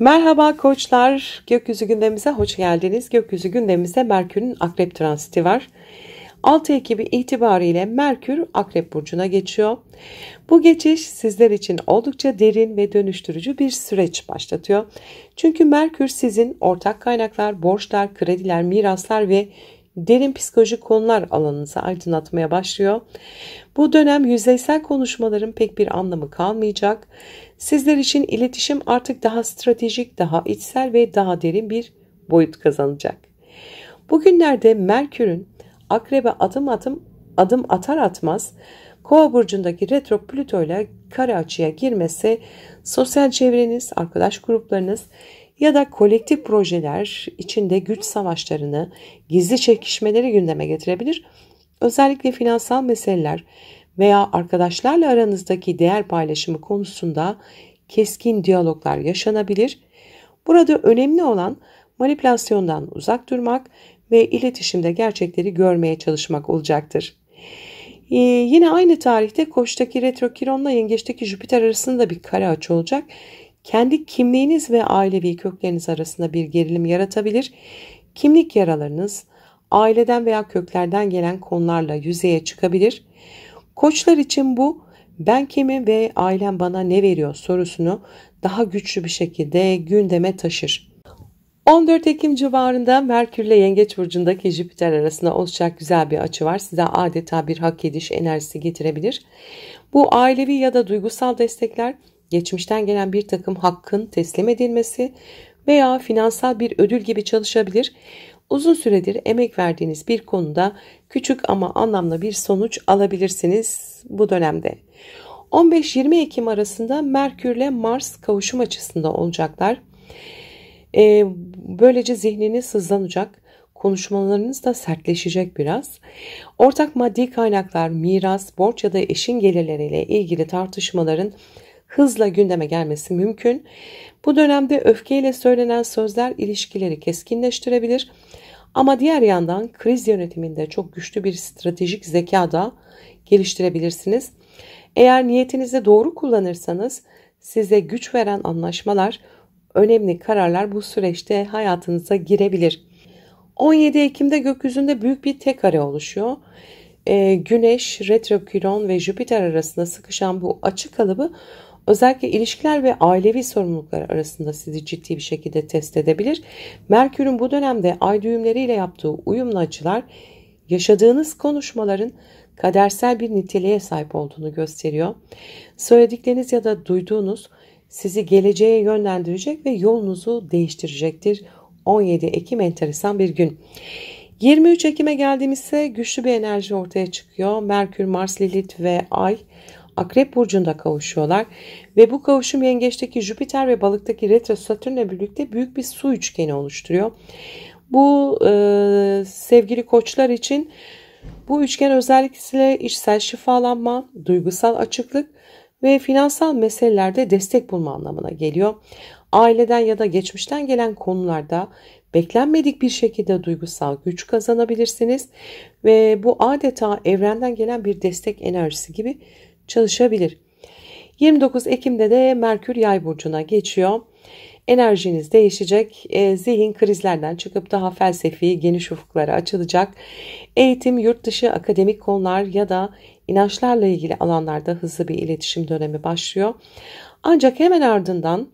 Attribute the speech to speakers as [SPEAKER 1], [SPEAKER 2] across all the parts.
[SPEAKER 1] Merhaba koçlar, gökyüzü gündemimize hoş geldiniz. Gökyüzü gündemimizde Merkür'ün Akrep transiti var. 6 Ekim itibariyle Merkür Akrep Burcu'na geçiyor. Bu geçiş sizler için oldukça derin ve dönüştürücü bir süreç başlatıyor. Çünkü Merkür sizin ortak kaynaklar, borçlar, krediler, miraslar ve derin psikolojik konular alanınızı aydınlatmaya başlıyor. Bu dönem yüzeysel konuşmaların pek bir anlamı kalmayacak. Sizler için iletişim artık daha stratejik, daha içsel ve daha derin bir boyut kazanacak. Bugünlerde Merkür'ün Akrep'e adım atar atmaz Kova burcundaki retro Plüto ile kare açıya girmesi sosyal çevreniz, arkadaş gruplarınız ya da kolektif projeler içinde güç savaşlarını, gizli çekişmeleri gündeme getirebilir. Özellikle finansal meseleler veya arkadaşlarla aranızdaki değer paylaşımı konusunda keskin diyaloglar yaşanabilir. Burada önemli olan manipülasyondan uzak durmak ve iletişimde gerçekleri görmeye çalışmak olacaktır. Yine aynı tarihte Koç'taki retro Kiron'la Yengeç'teki Jüpiter arasında bir kare açı olacak. Kendi kimliğiniz ve ailevi kökleriniz arasında bir gerilim yaratabilir. Kimlik yaralarınız aileden veya köklerden gelen konularla yüzeye çıkabilir. Koçlar için bu ben kimim ve ailem bana ne veriyor sorusunu daha güçlü bir şekilde gündeme taşır. 14 Ekim civarında Merkür ile Yengeç burcundaki Jüpiter arasında oluşacak güzel bir açı var. Size adeta bir hak ediş enerjisi getirebilir. Bu ailevi ya da duygusal destekler, geçmişten gelen bir takım hakkın teslim edilmesi veya finansal bir ödül gibi çalışabilir. Uzun süredir emek verdiğiniz bir konuda küçük ama anlamlı bir sonuç alabilirsiniz bu dönemde. 15-20 Ekim arasında Merkür ile Mars kavuşum açısında olacaklar. Böylece zihniniz hızlanacak, konuşmalarınız da sertleşecek biraz. Ortak maddi kaynaklar, miras, borç ya da eşin gelirleriyle ilgili tartışmaların hızla gündeme gelmesi mümkün. Bu dönemde öfkeyle söylenen sözler ilişkileri keskinleştirebilir. Ama diğer yandan kriz yönetiminde çok güçlü bir stratejik zeka da geliştirebilirsiniz. Eğer niyetinizi doğru kullanırsanız size güç veren anlaşmalar, önemli kararlar bu süreçte hayatınıza girebilir. 17 Ekim'de gökyüzünde büyük bir tek kare oluşuyor. Güneş, retro Kiron ve Jüpiter arasında sıkışan bu açı kalıbı özellikle ilişkiler ve ailevi sorumluluklar arasında sizi ciddi bir şekilde test edebilir. Merkür'ün bu dönemde ay düğümleriyle yaptığı uyumlu açılar yaşadığınız konuşmaların kadersel bir niteliğe sahip olduğunu gösteriyor. Söyledikleriniz ya da duyduğunuz sizi geleceğe yönlendirecek ve yolunuzu değiştirecektir. 17 Ekim enteresan bir gün. 23 Ekim'e geldiğimizde güçlü bir enerji ortaya çıkıyor. Merkür, Mars, Lilith ve Ay Akrep burcunda kavuşuyorlar ve bu kavuşum Yengeç'teki Jüpiter ve Balık'taki retro Satürn'le birlikte büyük bir su üçgeni oluşturuyor. Bu sevgili koçlar için bu üçgen özellikle içsel şifalanma, duygusal açıklık ve finansal meselelerde destek bulma anlamına geliyor. Aileden ya da geçmişten gelen konularda beklenmedik bir şekilde duygusal güç kazanabilirsiniz ve bu adeta evrenden gelen bir destek enerjisi gibi çalışabilir. 29 Ekim'de de Merkür Yay burcuna geçiyor. Enerjiniz değişecek. Zihin krizlerden çıkıp daha felsefi, geniş ufuklara açılacak. Eğitim, yurt dışı, akademik konular ya da inançlarla ilgili alanlarda hızlı bir iletişim dönemi başlıyor. Ancak hemen ardından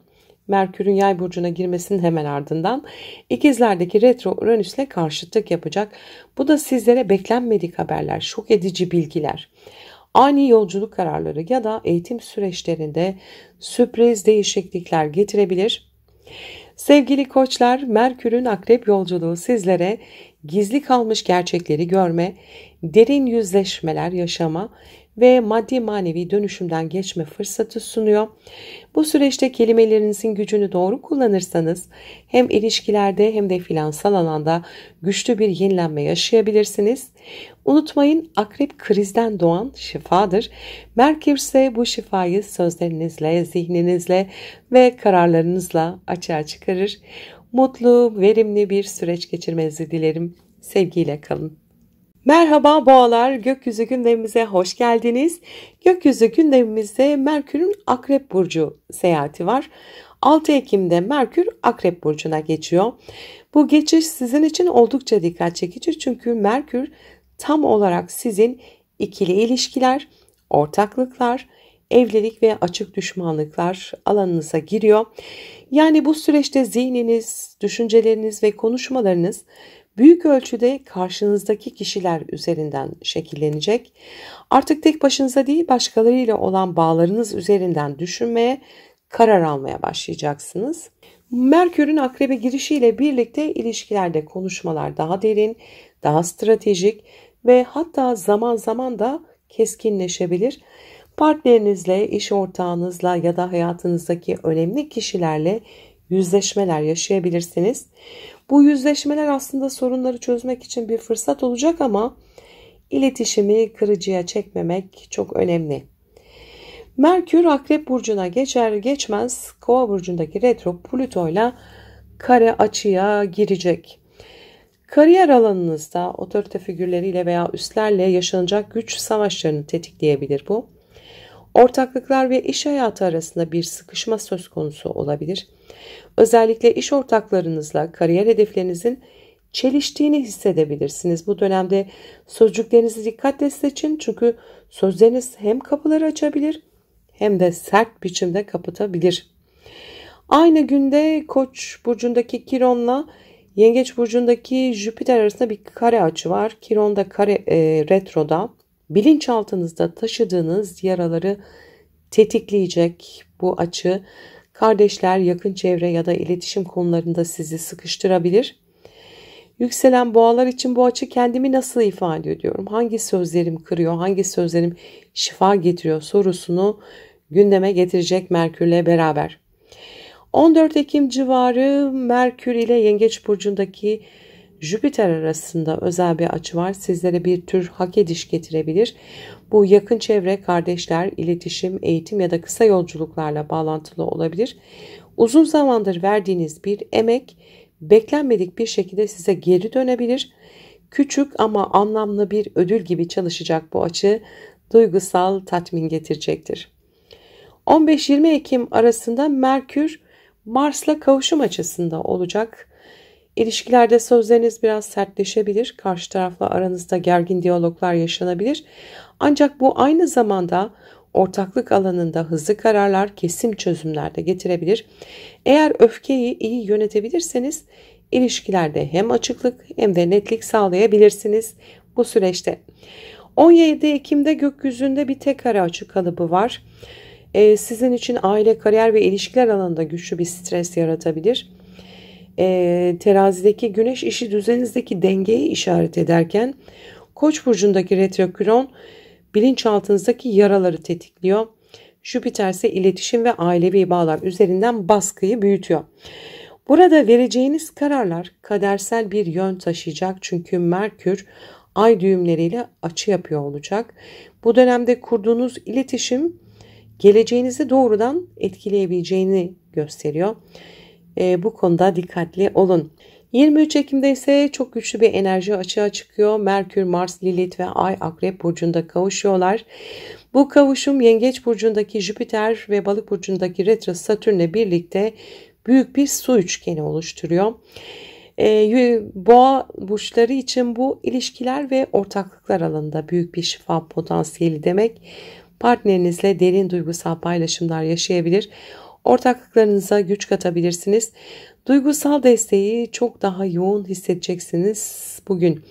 [SPEAKER 1] Merkür'ün Yay burcuna girmesinin hemen ardından ikizlerdeki retro Uranüs'le karşıtlık yapacak. Bu da sizlere beklenmedik haberler, şok edici bilgiler, ani yolculuk kararları ya da eğitim süreçlerinde sürpriz değişiklikler getirebilir. Sevgili koçlar, Merkür'ün Akrep yolculuğu sizlere gizli kalmış gerçekleri görme, derin yüzleşmeler yaşama ve maddi manevi dönüşümden geçme fırsatı sunuyor. Bu süreçte kelimelerinizin gücünü doğru kullanırsanız hem ilişkilerde hem de finansal alanda güçlü bir yenilenme yaşayabilirsiniz. Unutmayın, Akrep krizden doğan şifadır. Merkür ise bu şifayı sözlerinizle, zihninizle ve kararlarınızla açığa çıkarır. Mutlu, verimli bir süreç geçirmenizi dilerim. Sevgiyle kalın. Merhaba boğalar, gökyüzü gündemimize hoş geldiniz. Gökyüzü gündemimizde Merkür'ün Akrep Burcu seyahati var. 6 Ekim'de Merkür Akrep Burcu'na geçiyor. Bu geçiş sizin için oldukça dikkat çekici çünkü Merkür tam olarak sizin ikili ilişkiler, ortaklıklar, evlilik ve açık düşmanlıklar alanınıza giriyor. Yani bu süreçte zihniniz, düşünceleriniz ve konuşmalarınız büyük ölçüde karşınızdaki kişiler üzerinden şekillenecek. Artık tek başınıza değil, başkalarıyla olan bağlarınız üzerinden düşünmeye, karar almaya başlayacaksınız. Merkür'ün Akrep'e girişiyle birlikte ilişkilerde konuşmalar daha derin, daha stratejik ve hatta zaman zaman da keskinleşebilir. Partnerinizle, iş ortağınızla ya da hayatınızdaki önemli kişilerle yüzleşmeler yaşayabilirsiniz. Bu yüzleşmeler aslında sorunları çözmek için bir fırsat olacak ama iletişimi kırıcıya çekmemek çok önemli. Merkür Akrep Burcu'na geçer geçmez Kova Burcu'ndaki retro Plüto'yla kare açıya girecek. Kariyer alanınızda otorite figürleriyle veya üstlerle yaşanacak güç savaşlarını tetikleyebilir bu. Ortaklıklar ve iş hayatı arasında bir sıkışma söz konusu olabilir. Özellikle iş ortaklarınızla kariyer hedeflerinizin çeliştiğini hissedebilirsiniz. Bu dönemde sözcüklerinizi dikkatle seçin çünkü sözleriniz hem kapıları açabilir hem de sert biçimde kapatabilir. Aynı günde Koç burcundaki Kiron'la Yengeç burcundaki Jüpiter arasında bir kare açı var. Kiron'da kare retroda. Bilinçaltınızda taşıdığınız yaraları tetikleyecek bu açı. Kardeşler, yakın çevre ya da iletişim konularında sizi sıkıştırabilir. Yükselen boğalar için bu açı kendimi nasıl ifade ediyorum? Hangi sözlerim kırıyor, hangi sözlerim şifa getiriyor sorusunu gündeme getirecek Merkür'le beraber. 14 Ekim civarı Merkür ile Yengeç burcundaki Jüpiter arasında özel bir açı var. Sizlere bir tür hak ediş getirebilir. Bu yakın çevre, kardeşler, iletişim, eğitim ya da kısa yolculuklarla bağlantılı olabilir. Uzun zamandır verdiğiniz bir emek beklenmedik bir şekilde size geri dönebilir. Küçük ama anlamlı bir ödül gibi çalışacak bu açı duygusal tatmin getirecektir. 15-20 Ekim arasında Merkür Mars'la kavuşum açısında olacak. İlişkilerde sözleriniz biraz sertleşebilir. Karşı tarafla aranızda gergin diyaloglar yaşanabilir. Ancak bu aynı zamanda ortaklık alanında hızlı kararlar, kesin çözümler de getirebilir. Eğer öfkeyi iyi yönetebilirseniz ilişkilerde hem açıklık hem de netlik sağlayabilirsiniz bu süreçte. 17 Ekim'de gökyüzünde bir tek kare açı kalıbı var. Sizin için aile, kariyer ve ilişkiler alanında güçlü bir stres yaratabilir. Terazideki güneş işi düzeninizdeki dengeyi işaret ederken Koç burcundaki retroküron bilinçaltınızdaki yaraları tetikliyor. Jüpiter ise iletişim ve ailevi bağlar üzerinden baskıyı büyütüyor. Burada vereceğiniz kararlar kadersel bir yön taşıyacak çünkü Merkür ay düğümleriyle açı yapıyor olacak. Bu dönemde kurduğunuz iletişim geleceğinizi doğrudan etkileyebileceğini gösteriyor. Bu konuda dikkatli olun. 23 Ekim'de ise çok güçlü bir enerji açığa çıkıyor. Merkür, Mars, Lilith ve Ay Akrep burcunda kavuşuyorlar. Bu kavuşum Yengeç burcundaki Jüpiter ve Balık burcundaki retro Satürn'le birlikte büyük bir su üçgeni oluşturuyor. Boğa burçları için bu ilişkiler ve ortaklıklar alanında büyük bir şifa potansiyeli demek. Partnerinizle derin duygusal paylaşımlar yaşayabilir. Ortaklıklarınıza güç katabilirsiniz. Duygusal desteği çok daha yoğun hissedeceksiniz bugün.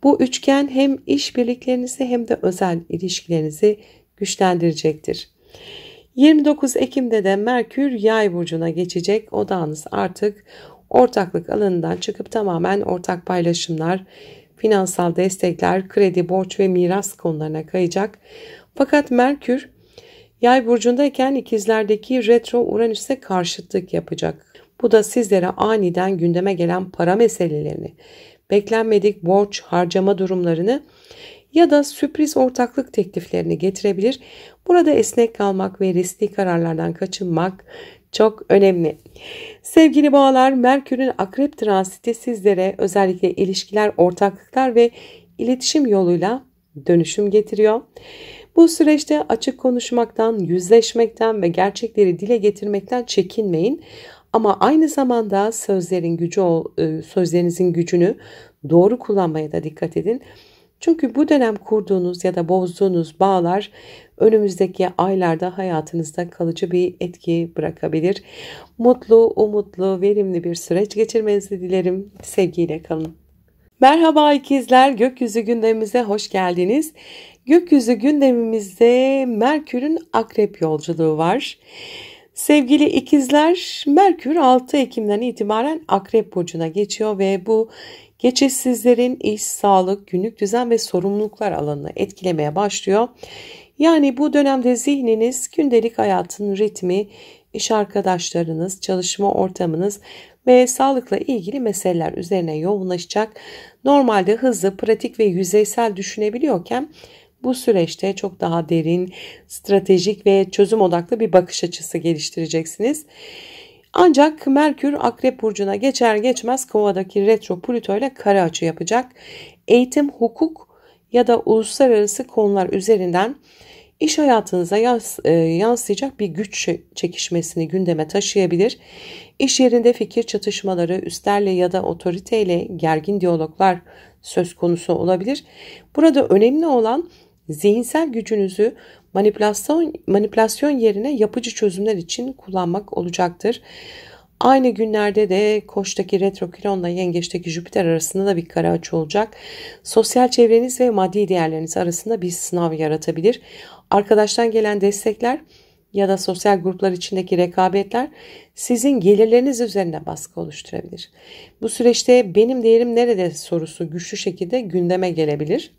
[SPEAKER 1] Bu üçgen hem işbirliklerinizi hem de özel ilişkilerinizi güçlendirecektir. 29 Ekim'de de Merkür Yay burcuna geçecek. Odağınız artık ortaklık alanından çıkıp tamamen ortak paylaşımlar, finansal destekler, kredi, borç ve miras konularına kayacak. Fakat Merkür Yay burcundayken ikizlerdeki retro Uranüs'e karşıtlık yapacak. Bu da sizlere aniden gündeme gelen para meselelerini, beklenmedik borç, harcama durumlarını ya da sürpriz ortaklık tekliflerini getirebilir. Burada esnek kalmak ve riskli kararlardan kaçınmak çok önemli. Sevgili boğalar, Merkür'ün Akrep transiti sizlere özellikle ilişkiler, ortaklıklar ve iletişim yoluyla dönüşüm getiriyor. Bu süreçte açık konuşmaktan, yüzleşmekten ve gerçekleri dile getirmekten çekinmeyin. Ama aynı zamanda sözlerinizin gücünü doğru kullanmaya da dikkat edin. Çünkü bu dönem kurduğunuz ya da bozduğunuz bağlar önümüzdeki aylarda hayatınızda kalıcı bir etki bırakabilir. Mutlu, umutlu, verimli bir süreç geçirmenizi dilerim. Sevgiyle kalın. Merhaba ikizler, gökyüzü gündemimize hoş geldiniz. Gökyüzü gündemimizde Merkür'ün Akrep yolculuğu var. Sevgili ikizler, Merkür 6 Ekim'den itibaren Akrep burcuna geçiyor ve bu geçiş sizlerin iş, sağlık, günlük düzen ve sorumluluklar alanını etkilemeye başlıyor. Yani bu dönemde zihniniz, gündelik hayatın ritmi, iş arkadaşlarınız, çalışma ortamınız ve sağlıkla ilgili meseleler üzerine yoğunlaşacak. Normalde hızlı, pratik ve yüzeysel düşünebiliyorken bu süreçte çok daha derin, stratejik ve çözüm odaklı bir bakış açısı geliştireceksiniz. Ancak Merkür Akrep burcuna geçer geçmez Kova'daki retro Plüto ile kare açı yapacak. Eğitim, hukuk ya da uluslararası konular üzerinden iş hayatınıza yansıyacak bir güç çekişmesini gündeme taşıyabilir. İş yerinde fikir çatışmaları, üstlerle ya da otoriteyle gergin diyaloglar söz konusu olabilir. Burada önemli olan zihinsel gücünüzü manipülasyon yerine yapıcı çözümler için kullanmak olacaktır. Aynı günlerde de Koç'taki retro Kiron'la Yengeç'teki Jüpiter arasında da bir kare açı olacak. Sosyal çevreniz ve maddi değerleriniz arasında bir sınav yaratabilir. Arkadaştan gelen destekler ya da sosyal gruplar içindeki rekabetler sizin gelirleriniz üzerine baskı oluşturabilir. Bu süreçte benim değerim nerede sorusu güçlü şekilde gündeme gelebilir.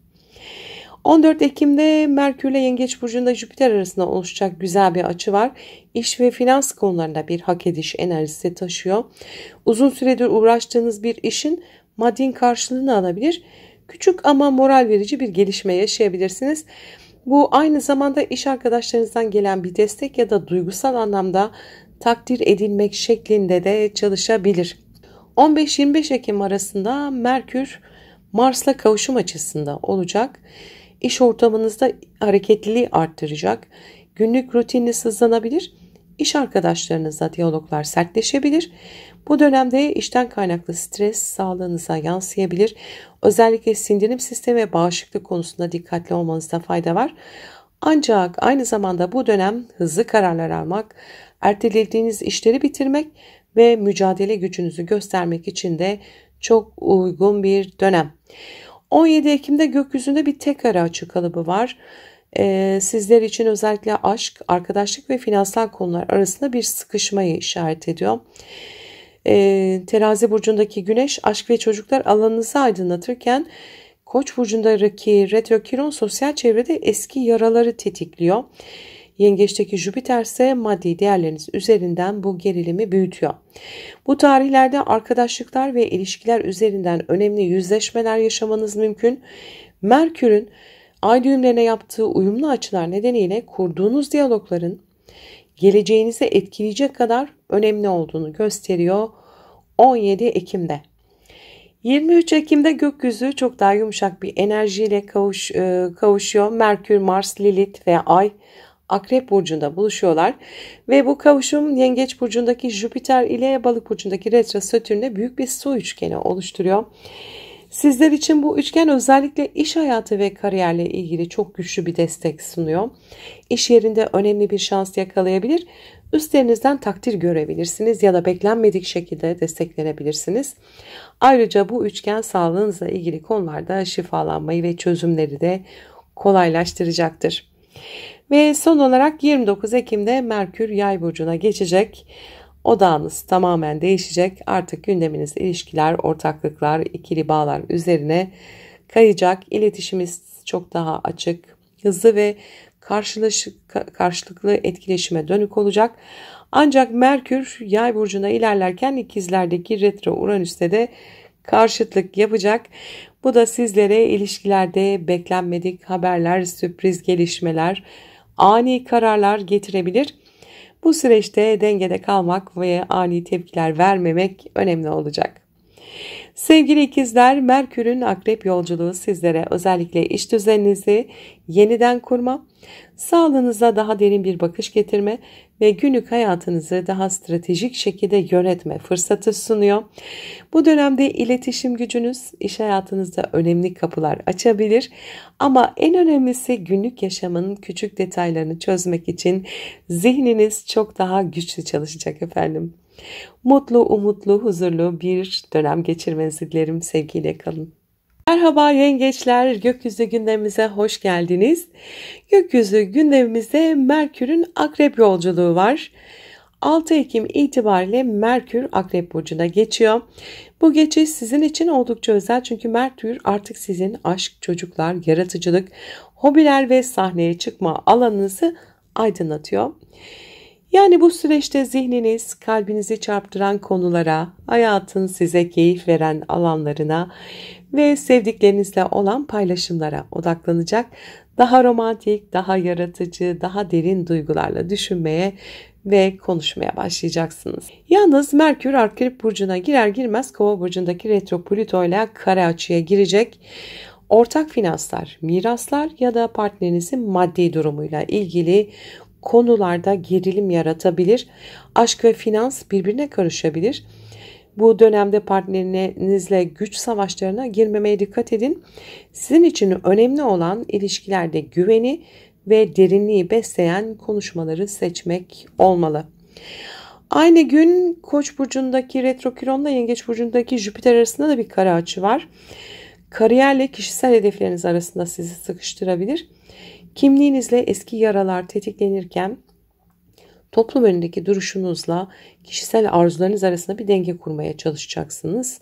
[SPEAKER 1] 14 Ekim'de Merkür ile Yengeç burcunda Jüpiter arasında oluşacak güzel bir açı var. İş ve finans konularında bir hak ediş enerjisi taşıyor. Uzun süredir uğraştığınız bir işin maddi karşılığını alabilir. Küçük ama moral verici bir gelişme yaşayabilirsiniz. Bu aynı zamanda iş arkadaşlarınızdan gelen bir destek ya da duygusal anlamda takdir edilmek şeklinde de çalışabilir. 15-25 Ekim arasında Merkür Mars'la kavuşum açısında olacak. İş ortamınızda hareketliliği arttıracak. Günlük rutininiz hızlanabilir. İş arkadaşlarınızla diyaloglar sertleşebilir. Bu dönemde işten kaynaklı stres sağlığınıza yansıyabilir. Özellikle sindirim sistemi ve bağışıklık konusunda dikkatli olmanızda fayda var. Ancak aynı zamanda bu dönem hızlı kararlar almak, ertelediğiniz işleri bitirmek ve mücadele gücünüzü göstermek için de çok uygun bir dönem. 17 Ekim'de gökyüzünde bir tek kare açı kalıbı var. Sizler için özellikle aşk, arkadaşlık ve finansal konular arasında bir sıkışmayı işaret ediyor. Terazi burcundaki Güneş aşk ve çocuklar alanınızı aydınlatırken Koç burcundaki retro Kiron sosyal çevrede eski yaraları tetikliyor. Yengeçteki Jüpiter ise maddi değerleriniz üzerinden bu gerilimi büyütüyor. Bu tarihlerde arkadaşlıklar ve ilişkiler üzerinden önemli yüzleşmeler yaşamanız mümkün. Merkür'ün ay düğümlerine yaptığı uyumlu açılar nedeniyle kurduğunuz diyalogların geleceğinizi etkileyecek kadar önemli olduğunu gösteriyor 17 Ekim'de. 23 Ekim'de gökyüzü çok daha yumuşak bir enerjiyle kavuşuyor. Merkür, Mars, Lilith ve Ay Akrep burcunda buluşuyorlar ve bu kavuşum Yengeç burcundaki Jüpiter ile Balık burcundaki retro Satürn'le büyük bir su üçgeni oluşturuyor. Sizler için bu üçgen özellikle iş hayatı ve kariyerle ilgili çok güçlü bir destek sunuyor. İş yerinde önemli bir şans yakalayabilir, üstlerinizden takdir görebilirsiniz ya da beklenmedik şekilde desteklenebilirsiniz. Ayrıca bu üçgen sağlığınızla ilgili konularda şifalanmayı ve çözümleri de kolaylaştıracaktır. Ve son olarak 29 Ekim'de Merkür Yay burcuna geçecek. Odağınız tamamen değişecek. Artık gündeminiz ilişkiler, ortaklıklar, ikili bağlar üzerine kayacak. İletişimimiz çok daha açık, hızlı ve karşılıklı etkileşime dönük olacak. Ancak Merkür Yay burcuna ilerlerken ikizlerdeki retro Uranüs'te de karşıtlık yapacak. Bu da sizlere ilişkilerde beklenmedik haberler, sürpriz gelişmeler, ani kararlar getirebilir. Bu süreçte dengede kalmak ve ani tepkiler vermemek önemli olacak. Sevgili ikizler, Merkür'ün akrep yolculuğu sizlere özellikle iş düzeninizi yeniden kurma, sağlığınıza daha derin bir bakış getirme ve günlük hayatınızı daha stratejik şekilde yönetme fırsatı sunuyor. Bu dönemde iletişim gücünüz iş hayatınızda önemli kapılar açabilir ama en önemlisi günlük yaşamın küçük detaylarını çözmek için zihniniz çok daha güçlü çalışacak efendim. Mutlu, umutlu, huzurlu bir dönem geçirmenizi dilerim. Sevgiyle kalın. Merhaba yengeçler, gökyüzü gündemimize hoş geldiniz. Gökyüzü gündemimizde Merkür'ün akrep yolculuğu var. 6 Ekim itibariyle Merkür Akrep Burcu'na geçiyor. Bu geçiş sizin için oldukça özel çünkü Merkür artık sizin aşk, çocuklar, yaratıcılık, hobiler ve sahneye çıkma alanınızı aydınlatıyor. Yani bu süreçte zihniniz kalbinizi çarptıran konulara, hayatın size keyif veren alanlarına ve sevdiklerinizle olan paylaşımlara odaklanacak. Daha romantik, daha yaratıcı, daha derin duygularla düşünmeye ve konuşmaya başlayacaksınız. Yalnız Merkür Akrep Burcu'na girer girmez Kova Burcu'ndaki retro Plüto ile kare açıya girecek. Ortak finanslar, miraslar ya da partnerinizin maddi durumuyla ilgili konularda gerilim yaratabilir. Aşk ve finans birbirine karışabilir. Bu dönemde partnerinizle güç savaşlarına girmemeye dikkat edin. Sizin için önemli olan ilişkilerde güveni ve derinliği besleyen konuşmaları seçmek olmalı. Aynı gün Koç burcundaki retro Kiron'la Yengeç burcundaki Jüpiter arasında da bir kare açı var. Kariyerle kişisel hedefleriniz arasında sizi sıkıştırabilir. Kimliğinizle eski yaralar tetiklenirken toplum önündeki duruşunuzla kişisel arzularınız arasında bir denge kurmaya çalışacaksınız.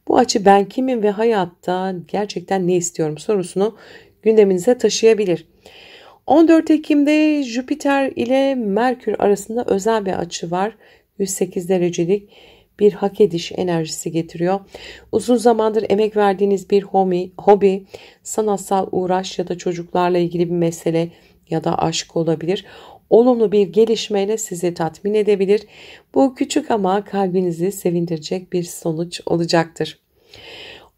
[SPEAKER 1] Bu açı ben kimim ve hayatta gerçekten ne istiyorum sorusunu gündeminize taşıyabilir. 14 Ekim'de Jüpiter ile Merkür arasında özel bir açı var. 108 derecelik bir hak ediş enerjisi getiriyor. Uzun zamandır emek verdiğiniz bir hobi, sanatsal uğraş ya da çocuklarla ilgili bir mesele ya da aşk olabilir. Olumlu bir gelişmeyle sizi tatmin edebilir. Bu küçük ama kalbinizi sevindirecek bir sonuç olacaktır.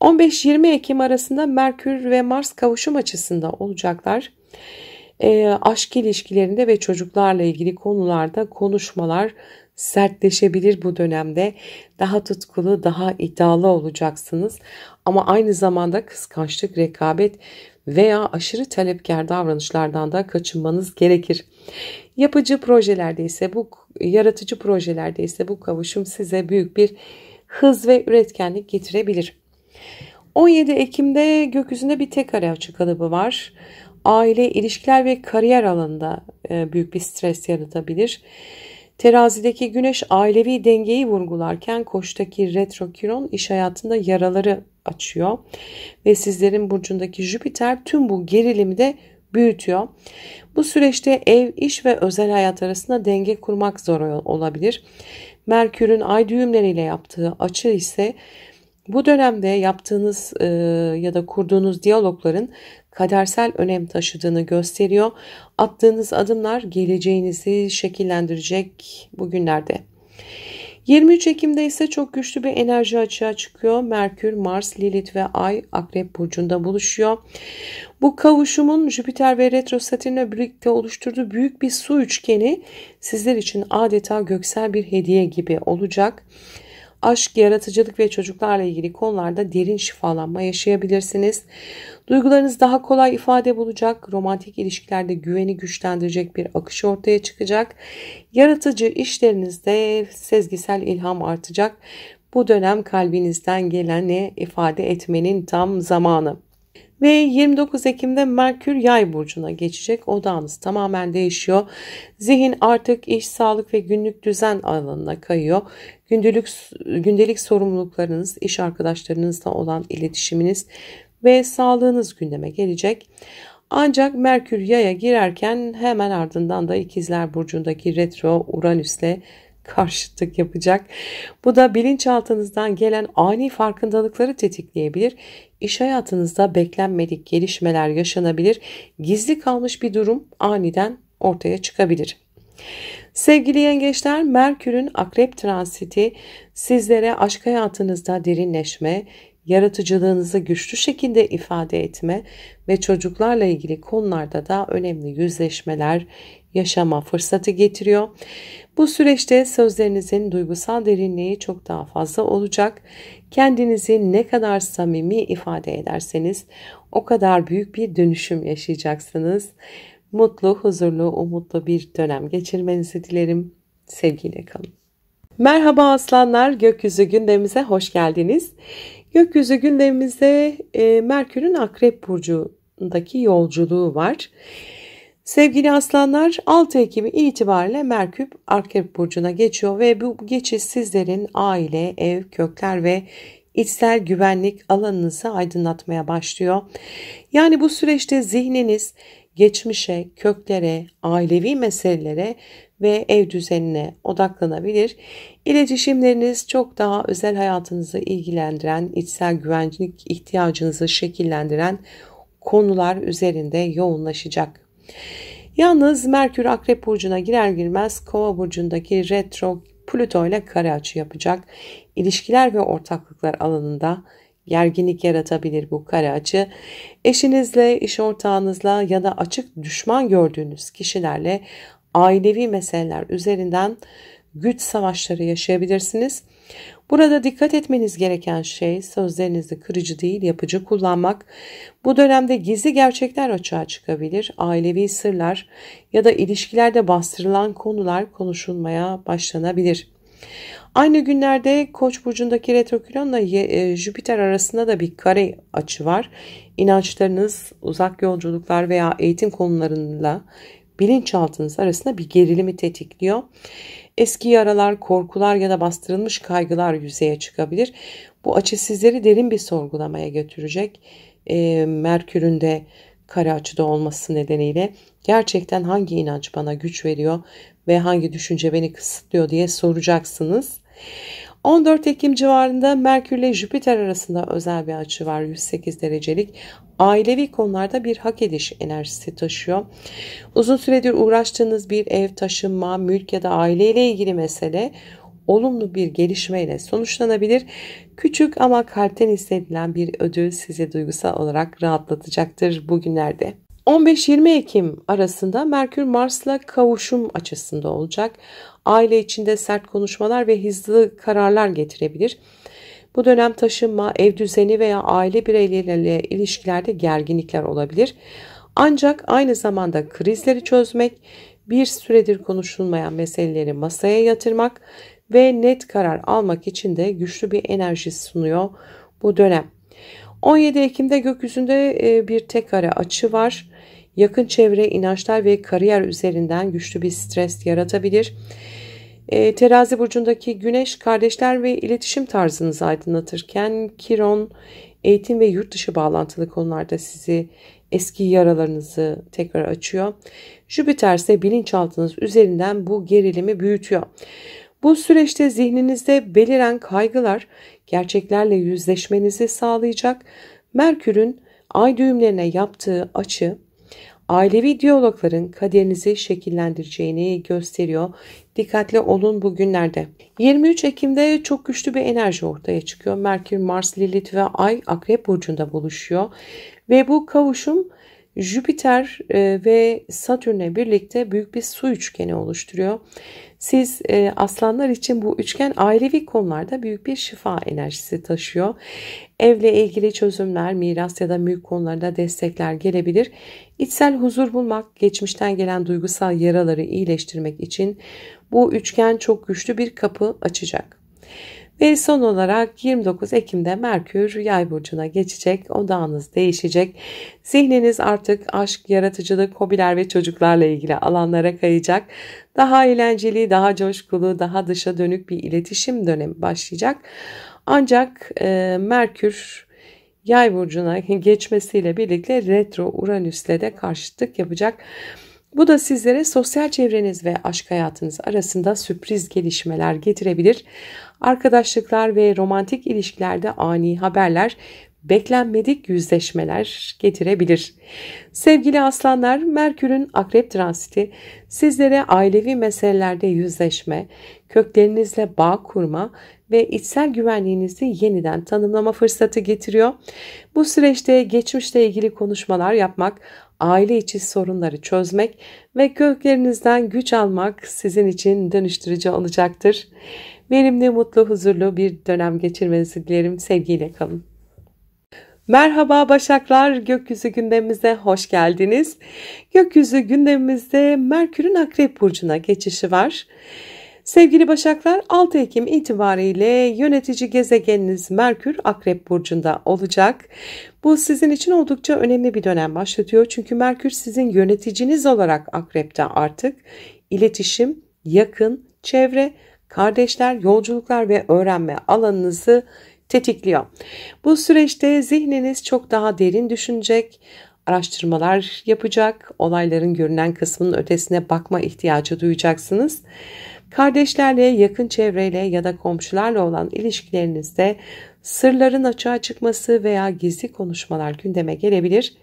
[SPEAKER 1] 15-20 Ekim arasında Merkür ve Mars kavuşum açısında olacaklar. Aşk ilişkilerinde ve çocuklarla ilgili konularda konuşmalar sertleşebilir bu dönemde. Daha tutkulu, daha iddialı olacaksınız. Ama aynı zamanda kıskançlık, rekabet veya aşırı talepkar davranışlardan da kaçınmanız gerekir. Yaratıcı projelerde ise bu kavuşum size büyük bir hız ve üretkenlik getirebilir. 17 Ekim'de gökyüzünde bir tek kare açı kalıbı var. Aile, ilişkiler ve kariyer alanında büyük bir stres yaratabilir. Terazideki Güneş ailevi dengeyi vurgularken Koç'taki retro Kiron iş hayatında yaraları açıyor. Ve sizlerin burcundaki Jüpiter tüm bu gerilimi de büyütüyor. Bu süreçte ev, iş ve özel hayat arasında denge kurmak zor olabilir. Merkür'ün ay düğümleriyle yaptığı açı ise bu dönemde yaptığınız ya da kurduğunuz diyalogların kadersel önem taşıdığını gösteriyor. Attığınız adımlar geleceğinizi şekillendirecek bugünlerde. 23 Ekim'de ise çok güçlü bir enerji açığa çıkıyor. Merkür, Mars, Lilith ve Ay Akrep Burcu'nda buluşuyor. Bu kavuşumun Jüpiter ve Retro Satürn'le birlikte oluşturduğu büyük bir su üçgeni sizler için adeta göksel bir hediye gibi olacak. Aşk, yaratıcılık ve çocuklarla ilgili konularda derin şifalanma yaşayabilirsiniz. Duygularınız daha kolay ifade bulacak, romantik ilişkilerde güveni güçlendirecek bir akış ortaya çıkacak. Yaratıcı işlerinizde sezgisel ilham artacak. Bu dönem kalbinizden geleni ifade etmenin tam zamanı. Ve 29 Ekim'de Merkür Yay burcuna geçecek. Odağınız tamamen değişiyor. Zihin artık iş, sağlık ve günlük düzen alanına kayıyor. Gündelik sorumluluklarınız, iş arkadaşlarınızla olan iletişiminiz ve sağlığınız gündeme gelecek. Ancak Merkür Yay'a girerken hemen ardından da İkizler burcundaki retro Uranüs'le karşıtlık yapacak. Bu da bilinçaltınızdan gelen ani farkındalıkları tetikleyebilir. İş hayatınızda beklenmedik gelişmeler yaşanabilir. Gizli kalmış bir durum aniden ortaya çıkabilir. Sevgili yengeçler, Merkür'ün Akrep transiti sizlere aşk hayatınızda derinleşme, yaratıcılığınızı güçlü şekilde ifade etme ve çocuklarla ilgili konularda da önemli yüzleşmeler yaşama fırsatı getiriyor. Bu süreçte sözlerinizin duygusal derinliği çok daha fazla olacak. Kendinizi ne kadar samimi ifade ederseniz o kadar büyük bir dönüşüm yaşayacaksınız. Mutlu, huzurlu, umutlu bir dönem geçirmenizi dilerim. Sevgiyle kalın. Merhaba aslanlar, gökyüzü gündemimize hoş geldiniz. Gökyüzü gündemimizde Merkür'ün Akrep Burcu'ndaki yolculuğu var. Sevgili aslanlar, 6 Ekim itibariyle Merkür Akrep Burcu'na geçiyor ve bu geçiş sizlerin aile, ev, kökler ve içsel güvenlik alanınızı aydınlatmaya başlıyor. Yani bu süreçte zihniniz geçmişe, köklere, ailevi meselelere ve ev düzenine odaklanabilir. İletişimleriniz çok daha özel hayatınızı ilgilendiren, içsel güvenlik ihtiyacınızı şekillendiren konular üzerinde yoğunlaşacak. Yalnız Merkür Akrep Burcu'na girer girmez Kova Burcu'ndaki retro Plüto ile kare açı yapacak. İlişkiler ve ortaklıklar alanında gerginlik yaratabilir bu kare açı. Eşinizle, iş ortağınızla ya da açık düşman gördüğünüz kişilerle ailevi meseleler üzerinden güç savaşları yaşayabilirsiniz. Burada dikkat etmeniz gereken şey sözlerinizi kırıcı değil yapıcı kullanmak. Bu dönemde gizli gerçekler açığa çıkabilir. Ailevi sırlar ya da ilişkilerde bastırılan konular konuşulmaya başlanabilir. Aynı günlerde Koç burcundaki retroküronla Jüpiter arasında da bir kare açı var. İnançlarınız, uzak yolculuklar veya eğitim konularıyla bilinçaltınız arasında bir gerilimi tetikliyor. Eski yaralar, korkular ya da bastırılmış kaygılar yüzeye çıkabilir. Bu açı sizleri derin bir sorgulamaya götürecek. Merkür'ün de kare açıda olması nedeniyle gerçekten hangi inanç bana güç veriyor ve hangi düşünce beni kısıtlıyor diye soracaksınız. 14 Ekim civarında Merkür ile Jüpiter arasında özel bir açı var, 108 derecelik. Ailevi konularda bir hak ediş enerjisi taşıyor. Uzun süredir uğraştığınız bir ev, taşınma, mülk ya da aileyle ilgili mesele olumlu bir gelişmeyle sonuçlanabilir. Küçük ama kalpten hissedilen bir ödül sizi duygusal olarak rahatlatacaktır bugünlerde. 15-20 Ekim arasında Merkür Mars'la kavuşum açısında olacak. Aile içinde sert konuşmalar ve hızlı kararlar getirebilir. Bu dönem taşınma, ev düzeni veya aile bireyleriyle ilişkilerde gerginlikler olabilir. Ancak aynı zamanda krizleri çözmek, bir süredir konuşulmayan meseleleri masaya yatırmak ve net karar almak için de güçlü bir enerji sunuyor bu dönem. 17 Ekim'de gökyüzünde bir tek kare açı var. Yakın çevre, inançlar ve kariyer üzerinden güçlü bir stres yaratabilir. Terazi burcundaki Güneş kardeşler ve iletişim tarzınızı aydınlatırken Kiron eğitim ve yurt dışı bağlantılı konularda sizi eski yaralarınızı tekrar açıyor. Jüpiter ise bilinçaltınız üzerinden bu gerilimi büyütüyor. Bu süreçte zihninizde beliren kaygılar gerçeklerle yüzleşmenizi sağlayacak. Merkür'ün ay düğümlerine yaptığı açı ailevi diyalogların kaderinizi şekillendireceğini gösteriyor. Dikkatli olun bugünlerde. 23 Ekim'de çok güçlü bir enerji ortaya çıkıyor. Merkür, Mars, Lilith ve Ay Akrep Burcu'nda buluşuyor. Ve bu kavuşum Jüpiter ve Satürn'le birlikte büyük bir su üçgeni oluşturuyor. Siz aslanlar için bu üçgen ailevi konularda büyük bir şifa enerjisi taşıyor. Evle ilgili çözümler, miras ya da mülk konularında destekler gelebilir. İçsel huzur bulmak, geçmişten gelen duygusal yaraları iyileştirmek için bu üçgen çok güçlü bir kapı açacak. Ve son olarak 29 Ekim'de Merkür Yay burcuna geçecek. Odağınız değişecek. Zihniniz artık aşk, yaratıcılık, hobiler ve çocuklarla ilgili alanlara kayacak. Daha eğlenceli, daha coşkulu, daha dışa dönük bir iletişim dönemi başlayacak. Ancak Merkür Yay burcuna geçmesiyle birlikte retro Uranüs'le de karşıtlık yapacak. Bu da sizlere sosyal çevreniz ve aşk hayatınız arasında sürpriz gelişmeler getirebilir. Arkadaşlıklar ve romantik ilişkilerde ani haberler, beklenmedik yüzleşmeler getirebilir. Sevgili aslanlar, Merkür'ün Akrep transiti sizlere ailevi meselelerde yüzleşme, köklerinizle bağ kurma ve içsel güvenliğinizi yeniden tanımlama fırsatı getiriyor. Bu süreçte geçmişle ilgili konuşmalar yapmak, aile içi sorunları çözmek ve köklerinizden güç almak sizin için dönüştürücü olacaktır. Verimli, mutlu, huzurlu bir dönem geçirmenizi dilerim. Sevgiyle kalın. Merhaba Başaklar, gökyüzü gündemimize hoş geldiniz. Gökyüzü gündemimizde Merkür'ün Akrep Burcu'na geçişi var. Sevgili Başaklar, 6 Ekim itibariyle yönetici gezegeniniz Merkür Akrep Burcu'nda olacak. Bu sizin için oldukça önemli bir dönem başlatıyor. Çünkü Merkür sizin yöneticiniz olarak Akrep'te artık. İletişim, yakın, çevre, kardeşler, yolculuklar ve öğrenme alanınızı tetikliyor. Bu süreçte zihniniz çok daha derin düşünecek, araştırmalar yapacak, olayların görünen kısmının ötesine bakma ihtiyacı duyacaksınız. Kardeşlerle, yakın çevreyle ya da komşularla olan ilişkilerinizde sırların açığa çıkması veya gizli konuşmalar gündeme gelebilir.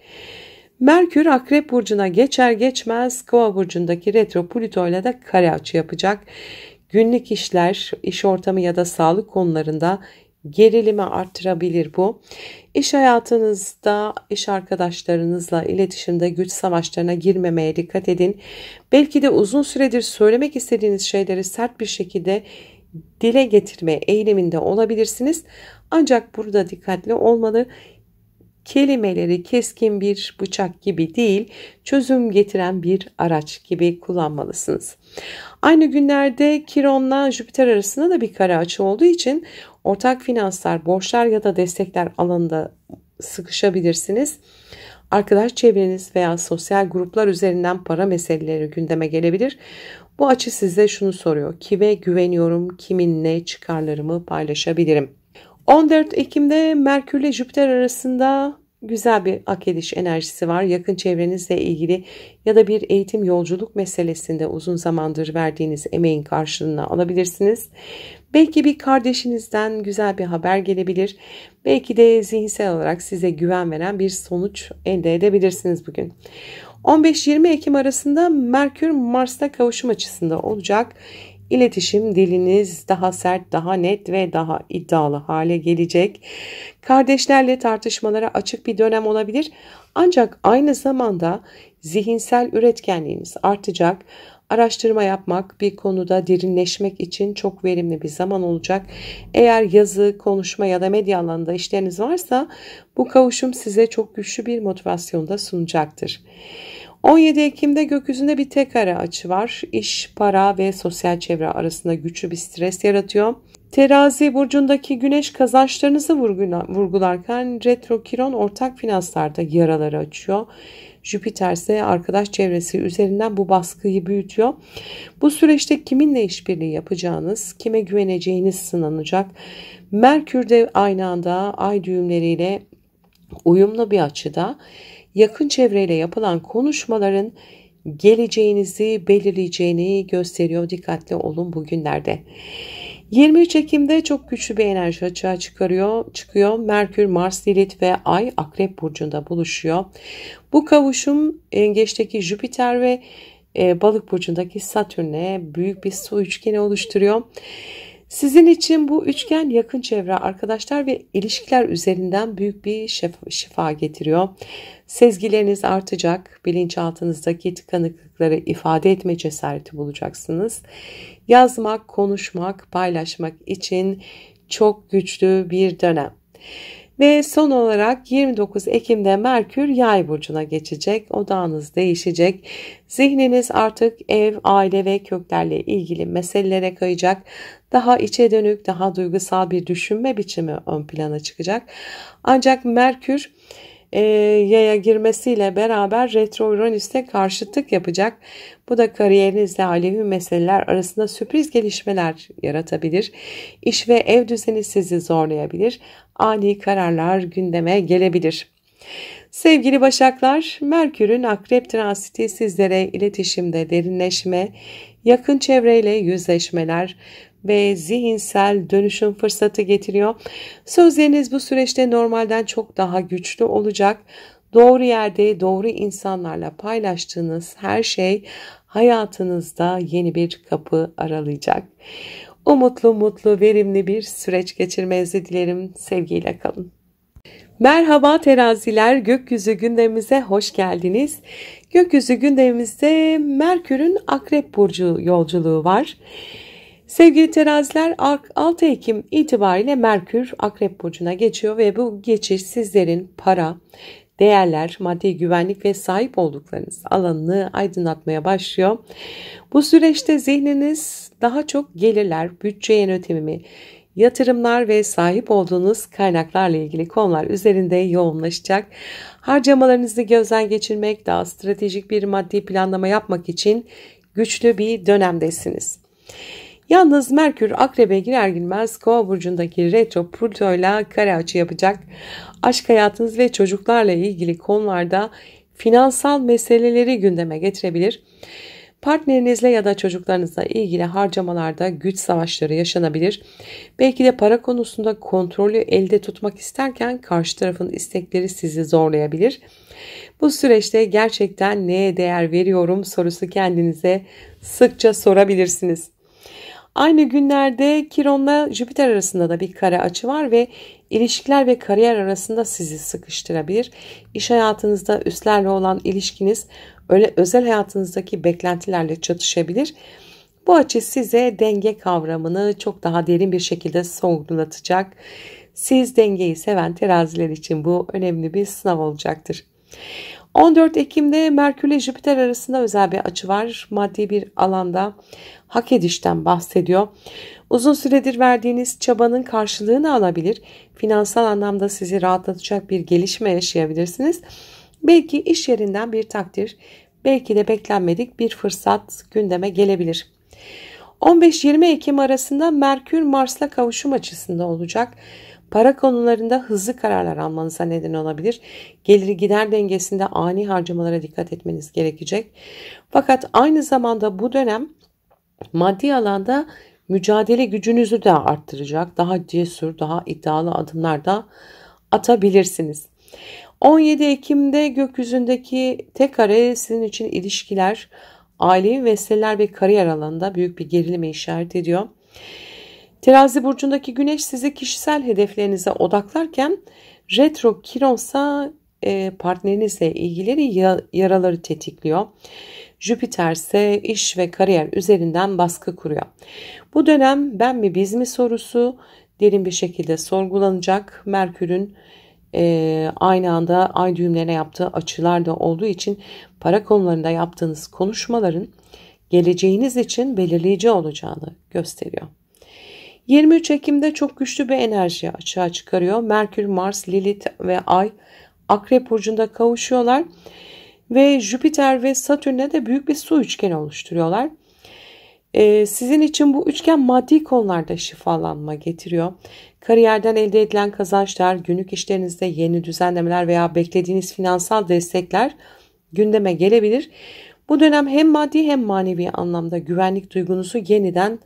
[SPEAKER 1] Merkür Akrep Burcu'na geçer geçmez Kova Burcu'ndaki retro Plüto ile de kare açı yapacak. Günlük işler, iş ortamı ya da sağlık konularında gerilimi arttırabilir bu. İş hayatınızda, iş arkadaşlarınızla iletişimde güç savaşlarına girmemeye dikkat edin. Belki de uzun süredir söylemek istediğiniz şeyleri sert bir şekilde dile getirme eğiliminde olabilirsiniz. Ancak burada dikkatli olmalı. Kelimeleri keskin bir bıçak gibi değil, çözüm getiren bir araç gibi kullanmalısınız. Aynı günlerde Kiron'la Jüpiter arasında da bir kare açı olduğu için ortak finanslar, borçlar ya da destekler alanında sıkışabilirsiniz. Arkadaş çevreniz veya sosyal gruplar üzerinden para meseleleri gündeme gelebilir. Bu açı size şunu soruyor: kime güveniyorum, kiminle çıkarlarımı paylaşabilirim? 14 Ekim'de Merkür ile Jüpiter arasında güzel bir ak ediş enerjisi var. Yakın çevrenizle ilgili ya da bir eğitim yolculuk meselesinde uzun zamandır verdiğiniz emeğin karşılığını alabilirsiniz. Belki bir kardeşinizden güzel bir haber gelebilir. Belki de zihinsel olarak size güven veren bir sonuç elde edebilirsiniz bugün. 15-20 Ekim arasında Merkür Mars'ta kavuşum açısında olacak. İletişim diliniz daha sert, daha net ve daha iddialı hale gelecek. Kardeşlerle tartışmalara açık bir dönem olabilir. Ancak aynı zamanda zihinsel üretkenliğiniz artacak. Araştırma yapmak, bir konuda derinleşmek için çok verimli bir zaman olacak. Eğer yazı, konuşma ya da medya alanında işleriniz varsa bu kavuşum size çok güçlü bir motivasyon da sunacaktır. 17 Ekim'de gökyüzünde bir tek kare açı var. İş, para ve sosyal çevre arasında güçlü bir stres yaratıyor. Terazi burcundaki güneş kazançlarınızı vurgularken retro Kiron ortak finanslarda yaraları açıyor. Jüpiter ise arkadaş çevresi üzerinden bu baskıyı büyütüyor. Bu süreçte kiminle işbirliği yapacağınız, kime güveneceğiniz sınanacak. Merkür de aynı anda ay düğümleriyle uyumlu bir açıda yakın çevreyle yapılan konuşmaların geleceğinizi belirleyeceğini gösteriyor. Dikkatli olun bugünlerde. 23 Ekim'de çok güçlü bir enerji açığa çıkıyor. Merkür, Mars, Lilith ve Ay Akrep Burcu'nda buluşuyor. Bu kavuşum Yengeç'teki Jüpiter ve Balık Burcu'ndaki Satürn'e büyük bir su üçgeni oluşturuyor. Sizin için bu üçgen yakın çevre, arkadaşlar ve ilişkiler üzerinden büyük bir şifa getiriyor. Sezgileriniz artacak, bilinçaltınızdaki tıkanıklıkları ifade etme cesareti bulacaksınız. Yazmak, konuşmak, paylaşmak için çok güçlü bir dönem. Ve son olarak 29 Ekim'de Merkür Yay burcuna geçecek. Odağınız değişecek. Zihniniz artık ev, aile ve köklerle ilgili meselelere kayacak. Daha içe dönük, daha duygusal bir düşünme biçimi ön plana çıkacak. Ancak Merkür Yay'a girmesiyle beraber retro Uranüs'te karşıtlık yapacak. Bu da kariyerinizle ailevi meseleler arasında sürpriz gelişmeler yaratabilir. İş ve ev düzeni sizi zorlayabilir. Ani kararlar gündeme gelebilir. Sevgili Başaklar, Merkür'ün Akrep transiti sizlere iletişimde derinleşme, yakın çevreyle yüzleşmeler, ve zihinsel dönüşüm fırsatı getiriyor. Sözleriniz bu süreçte normalden çok daha güçlü olacak. Doğru yerde doğru insanlarla paylaştığınız her şey hayatınızda yeni bir kapı aralayacak. Umutlu, mutlu, verimli bir süreç geçirmenizi dilerim. Sevgiyle kalın. Merhaba teraziler, gökyüzü gündemimize hoş geldiniz. Gökyüzü gündemimizde Merkür'ün Akrep Burcu yolculuğu var. Sevgili teraziler, 6 Ekim itibariyle Merkür Akrep Burcu'na geçiyor ve bu geçiş sizlerin para, değerler, maddi güvenlik ve sahip olduklarınız alanını aydınlatmaya başlıyor. Bu süreçte zihniniz daha çok gelirler, bütçe yönetimi, yatırımlar ve sahip olduğunuz kaynaklarla ilgili konular üzerinde yoğunlaşacak. Harcamalarınızı gözden geçirmek, daha stratejik bir maddi planlama yapmak için güçlü bir dönemdesiniz. Yalnız Merkür Akrep'e girer girmez Kova burcundaki retro Plüto ile kare açı yapacak. Aşk hayatınız ve çocuklarla ilgili konularda finansal meseleleri gündeme getirebilir. Partnerinizle ya da çocuklarınızla ilgili harcamalarda güç savaşları yaşanabilir. Belki de para konusunda kontrolü elde tutmak isterken karşı tarafın istekleri sizi zorlayabilir. Bu süreçte gerçekten neye değer veriyorum sorusu kendinize sıkça sorabilirsiniz. Aynı günlerde Kiron'la Jüpiter arasında da bir kare açı var ve ilişkiler ve kariyer arasında sizi sıkıştırabilir. İş hayatınızda üstlerle olan ilişkiniz öyle özel hayatınızdaki beklentilerle çatışabilir. Bu açı size denge kavramını çok daha derin bir şekilde sorgulatacak. Siz dengeyi seven teraziler için bu önemli bir sınav olacaktır. 14 Ekim'de Merkür ile Jüpiter arasında özel bir açı var. Maddi bir alanda hak edişten bahsediyor. Uzun süredir verdiğiniz çabanın karşılığını alabilir. Finansal anlamda sizi rahatlatacak bir gelişme yaşayabilirsiniz. Belki iş yerinden bir takdir, belki de beklenmedik bir fırsat gündeme gelebilir. 15-20 Ekim arasında Merkür Mars'la kavuşum açısında olacak. Para konularında hızlı kararlar almanıza neden olabilir. Gelir gider dengesinde ani harcamalara dikkat etmeniz gerekecek. Fakat aynı zamanda bu dönem maddi alanda mücadele gücünüzü de arttıracak. Daha cesur, daha iddialı adımlar da atabilirsiniz. 17 Ekim'de gökyüzündeki tek kare sizin için ilişkiler, ailevi meseleler ve kariyer alanında büyük bir gerilime işaret ediyor. Terazi burcundaki güneş sizi kişisel hedeflerinize odaklarken retro Kiron'sa partnerinizle ilgili yaraları tetikliyor. Jüpiter ise iş ve kariyer üzerinden baskı kuruyor. Bu dönem ben mi biz mi sorusu derin bir şekilde sorgulanacak. Merkür'ün aynı anda ay düğümlerine yaptığı açılar da olduğu için para konularında yaptığınız konuşmaların geleceğiniz için belirleyici olacağını gösteriyor. 23 Ekim'de çok güçlü bir enerji açığa çıkarıyor. Merkür, Mars, Lilith ve Ay Akrep burcunda kavuşuyorlar ve Jüpiter ve Satürn'e de büyük bir su üçgeni oluşturuyorlar. Sizin için bu üçgen maddi konularda şifalanma getiriyor. Kariyerden elde edilen kazançlar, günlük işlerinizde yeni düzenlemeler veya beklediğiniz finansal destekler gündeme gelebilir. Bu dönem hem maddi hem manevi anlamda güvenlik duygunuzu yeniden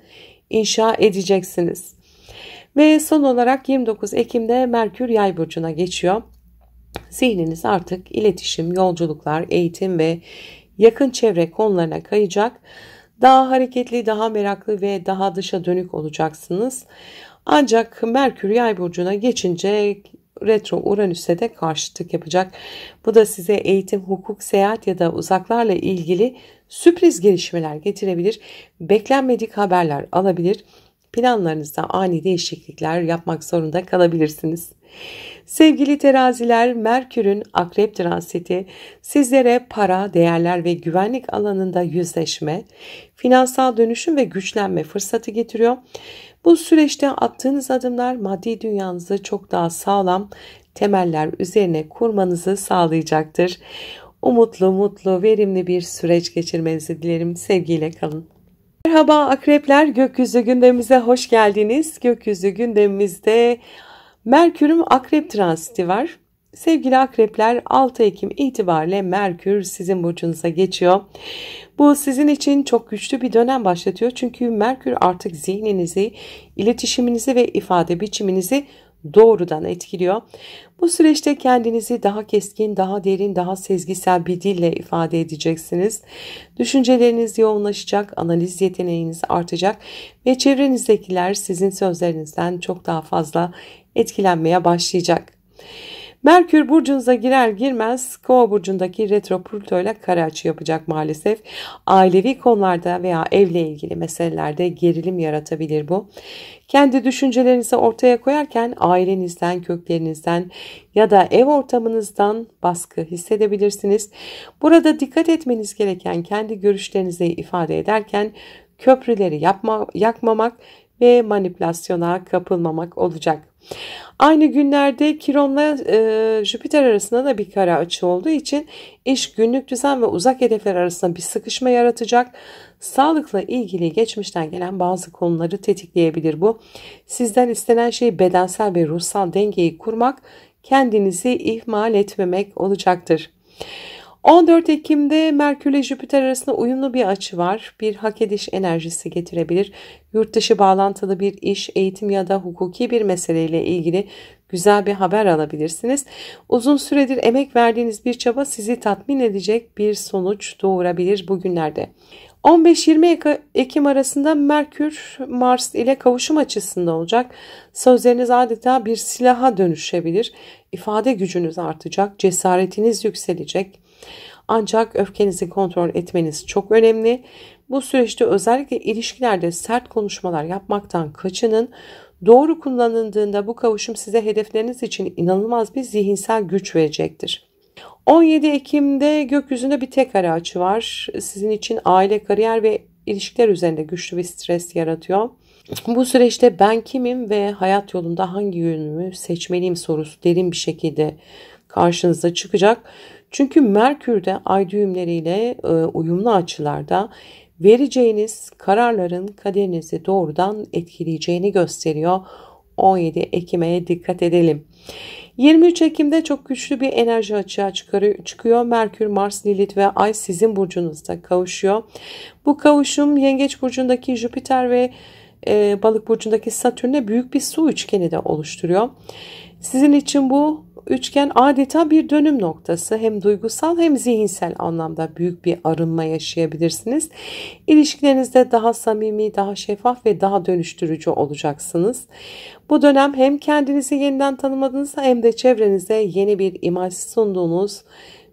[SPEAKER 1] inşa edeceksiniz. Ve son olarak 29 Ekim'de Merkür Yay burcuna geçiyor. Zihniniz artık iletişim, yolculuklar, eğitim ve yakın çevre konularına kayacak. Daha hareketli, daha meraklı ve daha dışa dönük olacaksınız. Ancak Merkür Yay burcuna geçince retro Uranüs'e de karşıtlık yapacak. Bu da size eğitim, hukuk, seyahat ya da uzaklarla ilgili sürpriz gelişmeler getirebilir. Beklenmedik haberler alabilir. Planlarınızda ani değişiklikler yapmak zorunda kalabilirsiniz. Sevgili teraziler, Merkür'ün Akrep transiti sizlere para, değerler ve güvenlik alanında yüzleşme, finansal dönüşüm ve güçlenme fırsatı getiriyor. Bu süreçte attığınız adımlar maddi dünyanızı çok daha sağlam temeller üzerine kurmanızı sağlayacaktır. Umutlu, mutlu, verimli bir süreç geçirmenizi dilerim. Sevgiyle kalın. Merhaba akrepler, gökyüzü gündemimize hoş geldiniz. Gökyüzü gündemimizde Merkür'ün Akrep transiti var. Sevgili akrepler, 6 Ekim itibariyle Merkür sizin burcunuza geçiyor. Bu sizin için çok güçlü bir dönem başlatıyor. Çünkü Merkür artık zihninizi, iletişiminizi ve ifade biçiminizi doğrudan etkiliyor. Bu süreçte kendinizi daha keskin, daha derin, daha sezgisel bir dille ifade edeceksiniz. Düşünceleriniz yoğunlaşacak, analiz yeteneğiniz artacak ve çevrenizdekiler sizin sözlerinizden çok daha fazla etkilenmeye başlayacak. Merkür burcunuza girer girmez Kova burcundaki retro Plüto ile kare açı yapacak maalesef. Ailevi konularda veya evle ilgili meselelerde gerilim yaratabilir bu. Kendi düşüncelerinizi ortaya koyarken ailenizden, köklerinizden ya da ev ortamınızdan baskı hissedebilirsiniz. Burada dikkat etmeniz gereken kendi görüşlerinizi ifade ederken köprüleri yakmamak ve manipülasyona kapılmamak olacak. Aynı günlerde Kiron'la Jüpiter arasında da bir kare açı olduğu için iş, günlük düzen ve uzak hedefler arasında bir sıkışma yaratacak. Sağlıkla ilgili geçmişten gelen bazı konuları tetikleyebilir bu. Sizden istenen şey bedensel ve ruhsal dengeyi kurmak, kendinizi ihmal etmemek olacaktır. 14 Ekim'de Merkür ile Jüpiter arasında uyumlu bir açı var. Bir hak ediş enerjisi getirebilir. Yurt dışı bağlantılı bir iş, eğitim ya da hukuki bir meseleyle ilgili güzel bir haber alabilirsiniz. Uzun süredir emek verdiğiniz bir çaba sizi tatmin edecek bir sonuç doğurabilir bugünlerde. 15-20 Ekim arasında Merkür Mars ile kavuşum açısında olacak. Sözleriniz adeta bir silaha dönüşebilir. İfade gücünüz artacak, cesaretiniz yükselecek. Ancak öfkenizi kontrol etmeniz çok önemli. Bu süreçte özellikle ilişkilerde sert konuşmalar yapmaktan kaçının. Doğru kullanıldığında bu kavuşum size hedefleriniz için inanılmaz bir zihinsel güç verecektir. 17 Ekim'de gökyüzünde bir tek kare açı var. Sizin için aile, kariyer ve ilişkiler üzerinde güçlü bir stres yaratıyor. Bu süreçte ben kimim ve hayat yolunda hangi yönümü seçmeliyim sorusu derin bir şekilde karşınıza çıkacak. Çünkü Merkür'de ay düğümleriyle uyumlu açılarda vereceğiniz kararların kaderinizi doğrudan etkileyeceğini gösteriyor. 17 Ekim'e dikkat edelim. 23 Ekim'de çok güçlü bir enerji açığa çıkıyor. Merkür, Mars, Lilith ve Ay sizin burcunuzda kavuşuyor. Bu kavuşum Yengeç burcundaki Jüpiter ve Balık burcundaki Satürn'le büyük bir su üçgeni de oluşturuyor. Sizin için bu üçgen adeta bir dönüm noktası. Hem duygusal hem zihinsel anlamda büyük bir arınma yaşayabilirsiniz. İlişkilerinizde daha samimi, daha şeffaf ve daha dönüştürücü olacaksınız. Bu dönem hem kendinizi yeniden tanımadığınız hem de çevrenize yeni bir imaj sunduğunuz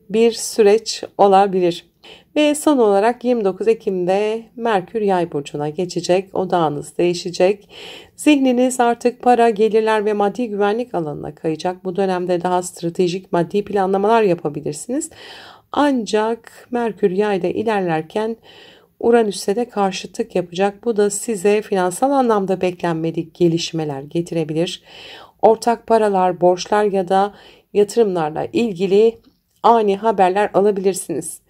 [SPEAKER 1] bir süreç olabilir. Ve son olarak 29 Ekim'de Merkür Yay burcuna geçecek. Odağınız değişecek. Zihniniz artık para, gelirler ve maddi güvenlik alanına kayacak. Bu dönemde daha stratejik maddi planlamalar yapabilirsiniz. Ancak Merkür Yay'da ilerlerken Uranüs'e de karşıtlık yapacak. Bu da size finansal anlamda beklenmedik gelişmeler getirebilir. Ortak paralar, borçlar ya da yatırımlarla ilgili ani haberler alabilirsiniz.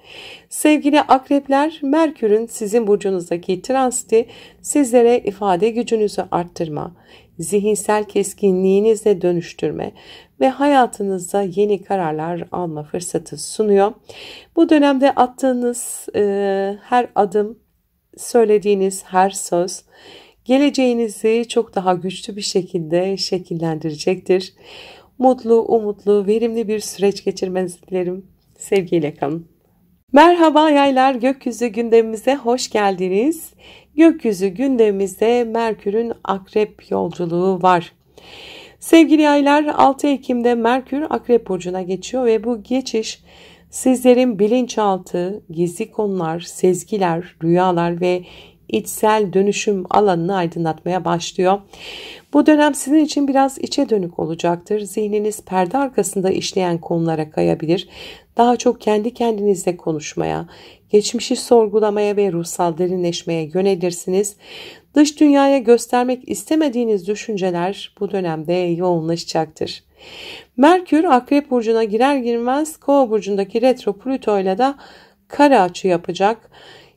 [SPEAKER 1] Sevgili akrepler, Merkür'ün sizin burcunuzdaki transiti sizlere ifade gücünüzü arttırma, zihinsel keskinliğinizle dönüştürme ve hayatınızda yeni kararlar alma fırsatı sunuyor. Bu dönemde attığınız her adım, söylediğiniz her söz geleceğinizi çok daha güçlü bir şekilde şekillendirecektir. Mutlu, umutlu, verimli bir süreç geçirmenizi dilerim. Sevgiyle kalın. Merhaba yaylar, gökyüzü gündemimize hoş geldiniz. Gökyüzü gündemimizde Merkür'ün Akrep yolculuğu var. Sevgili yaylar, 6 Ekim'de Merkür Akrep burcuna geçiyor ve bu geçiş sizlerin bilinçaltı, gizli konular, sezgiler, rüyalar ve içsel dönüşüm alanını aydınlatmaya başlıyor. Bu dönem sizin için biraz içe dönük olacaktır. Zihniniz perde arkasında işleyen konulara kayabilir. Daha çok kendi kendinizle konuşmaya, geçmişi sorgulamaya ve ruhsal derinleşmeye yönelirsiniz. Dış dünyaya göstermek istemediğiniz düşünceler bu dönemde yoğunlaşacaktır. Merkür Akrep burcuna girer girmez Kova burcundaki retro Plüto ile de kare açı yapacak.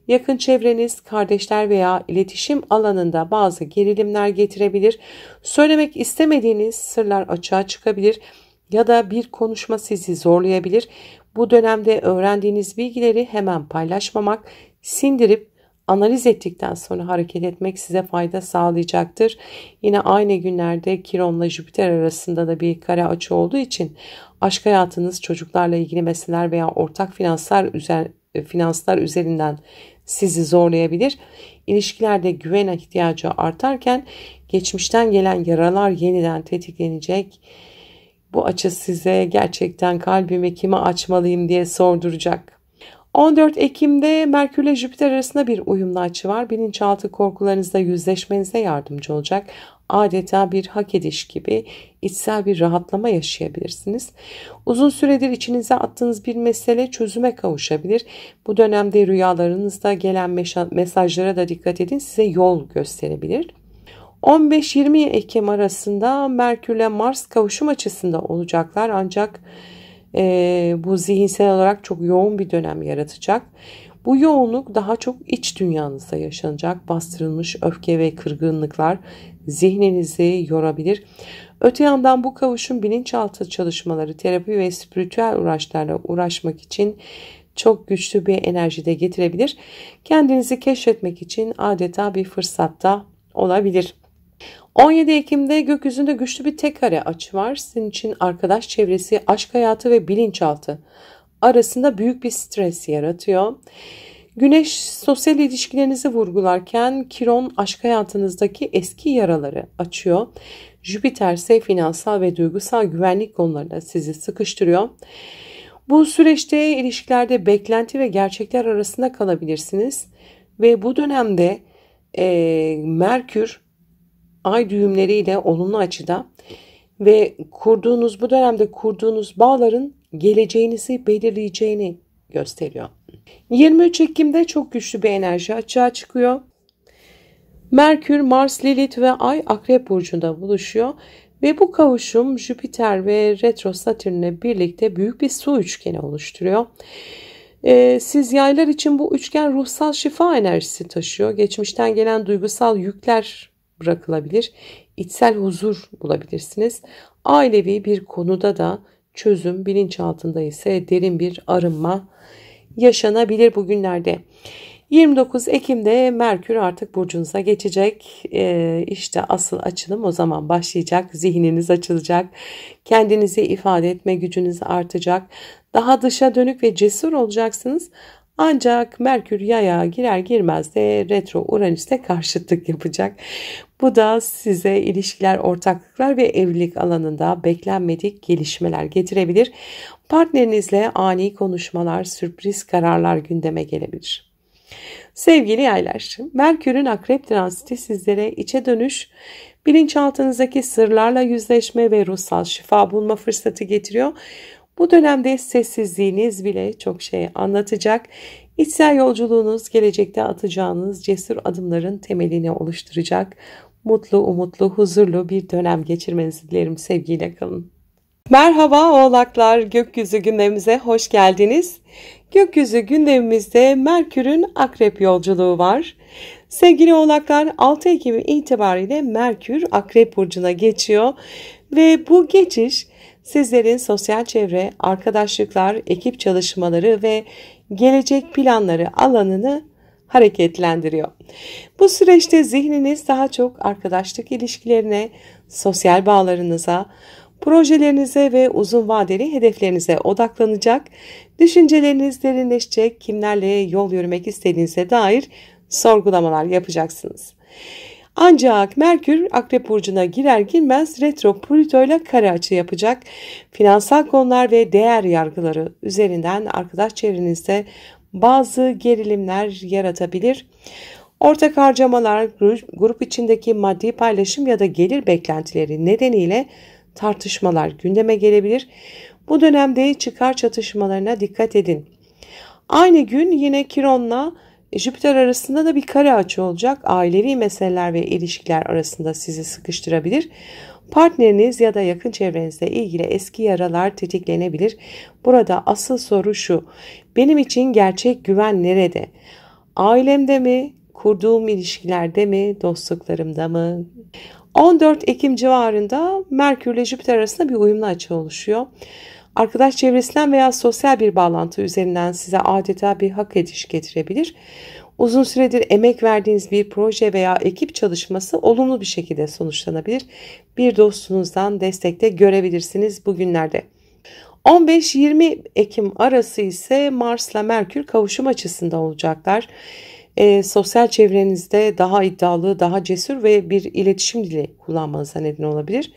[SPEAKER 1] Yakın çevreniz, kardeşler veya iletişim alanında bazı gerilimler getirebilir. Söylemek istemediğiniz sırlar açığa çıkabilir. ya da bir konuşma sizi zorlayabilir. Bu dönemde öğrendiğiniz bilgileri hemen paylaşmamak, sindirip analiz ettikten sonra hareket etmek size fayda sağlayacaktır. Yine aynı günlerde Kiron'la Jüpiter arasında da bir kare açı olduğu için aşk hayatınız, çocuklarla ilgili meseleler veya ortak finanslar üzerinden sizi zorlayabilir. İlişkilerde güven ihtiyacı artarken geçmişten gelen yaralar yeniden tetiklenecek. Bu açı size gerçekten kalbimi kime açmalıyım diye sorduracak. 14 Ekim'de Merkür ile Jüpiter arasında bir uyumlu açı var. Bilinçaltı korkularınızla yüzleşmenize yardımcı olacak. Adeta bir hak ediş gibi içsel bir rahatlama yaşayabilirsiniz. Uzun süredir içinize attığınız bir mesele çözüme kavuşabilir. Bu dönemde rüyalarınızda gelen mesajlara da dikkat edin, size yol gösterebilir. 15-20 Ekim arasında Merkür ile Mars kavuşum açısında olacaklar, ancak bu zihinsel olarak çok yoğun bir dönem yaratacak. Bu yoğunluk daha çok iç dünyanızda yaşanacak. Bastırılmış öfke ve kırgınlıklar zihninizi yorabilir. Öte yandan bu kavuşum bilinçaltı çalışmaları, terapi ve spiritüel uğraşlarla uğraşmak için çok güçlü bir enerji de getirebilir. Kendinizi keşfetmek için adeta bir fırsatta olabilir. 17 Ekim'de gökyüzünde güçlü bir tek kare açı var. Sizin için arkadaş çevresi, aşk hayatı ve bilinçaltı arasında büyük bir stres yaratıyor. Güneş sosyal ilişkilerinizi vurgularken Kiron aşk hayatınızdaki eski yaraları açıyor. Jüpiter ise finansal ve duygusal güvenlik konularında sizi sıkıştırıyor. Bu süreçte ilişkilerde beklenti ve gerçekler arasında kalabilirsiniz. Ve bu dönemde Merkür ay düğümleriyle olumlu açıda ve bu dönemde kurduğunuz bağların geleceğinizi belirleyeceğini gösteriyor. 23 Ekim'de çok güçlü bir enerji açığa çıkıyor. Merkür, Mars, Lilith ve Ay Akrep Burcu'nda buluşuyor ve bu kavuşum Jüpiter ve Retro Satürn'le birlikte büyük bir su üçgeni oluşturuyor. Siz yaylar için bu üçgen ruhsal şifa enerjisi taşıyor. Geçmişten gelen duygusal yükler bırakılabilir. İçsel huzur bulabilirsiniz. Ailevi bir konuda da çözüm, bilinçaltında ise derin bir arınma yaşanabilir bugünlerde. 29 Ekim'de Merkür artık burcunuza geçecek. İşte asıl açılım o zaman başlayacak. Zihniniz açılacak. Kendinizi ifade etme gücünüz artacak. Daha dışa dönük ve cesur olacaksınız. Ancak Merkür yaya girer girmez de retro Uranüs'te karşıtlık yapacak. Bu da size ilişkiler, ortaklıklar ve evlilik alanında beklenmedik gelişmeler getirebilir. Partnerinizle ani konuşmalar, sürpriz kararlar gündeme gelebilir. Sevgili yaylar, Merkür'ün akrep transiti sizlere içe dönüş, bilinçaltınızdaki sırlarla yüzleşme ve ruhsal şifa bulma fırsatı getiriyor. Bu dönemde sessizliğiniz bile çok şey anlatacak. İçsel yolculuğunuz gelecekte atacağınız cesur adımların temelini oluşturacak. Mutlu, umutlu, huzurlu bir dönem geçirmenizi dilerim. Sevgiyle kalın. Merhaba Oğlaklar, gökyüzü gündemimize hoş geldiniz. Gökyüzü gündemimizde Merkür'ün Akrep yolculuğu var. Sevgili Oğlaklar, 6 Ekim itibariyle Merkür Akrep Burcu'na geçiyor ve bu geçiş sizlerin sosyal çevre, arkadaşlıklar, ekip çalışmaları ve gelecek planları alanını hareketlendiriyor. Bu süreçte zihniniz daha çok arkadaşlık ilişkilerine, sosyal bağlarınıza, projelerinize ve uzun vadeli hedeflerinize odaklanacak, düşünceleriniz derinleşecek, kimlerle yol yürümek istediğinize dair sorgulamalar yapacaksınız. Ancak Merkür Akrep Burcu'na girer girmez retro Plüto ile kare açı yapacak. Finansal konular ve değer yargıları üzerinden arkadaş çevrenizde bazı gerilimler yaratabilir. Ortak harcamalar, grup içindeki maddi paylaşım ya da gelir beklentileri nedeniyle tartışmalar gündeme gelebilir. Bu dönemde çıkar çatışmalarına dikkat edin. Aynı gün yine Kiron'la Jüpiter arasında da bir kare açı olacak. Ailevi meseleler ve ilişkiler arasında sizi sıkıştırabilir. Partneriniz ya da yakın çevrenizle ilgili eski yaralar tetiklenebilir. Burada asıl soru şu: benim için gerçek güven nerede? Ailemde mi? Kurduğum ilişkilerde mi? Dostluklarımda mı? 14 Ekim civarında Merkür ile Jüpiter arasında bir uyumlu açı oluşuyor. Arkadaş çevresinden veya sosyal bir bağlantı üzerinden size adeta bir hak ediş getirebilir. Uzun süredir emek verdiğiniz bir proje veya ekip çalışması olumlu bir şekilde sonuçlanabilir. Bir dostunuzdan destekte görebilirsiniz bugünlerde. 15-20 Ekim arası ise Mars'la Merkür kavuşum açısında olacaklar. Sosyal çevrenizde daha iddialı, daha cesur ve bir iletişim dili kullanmanıza neden olabilir.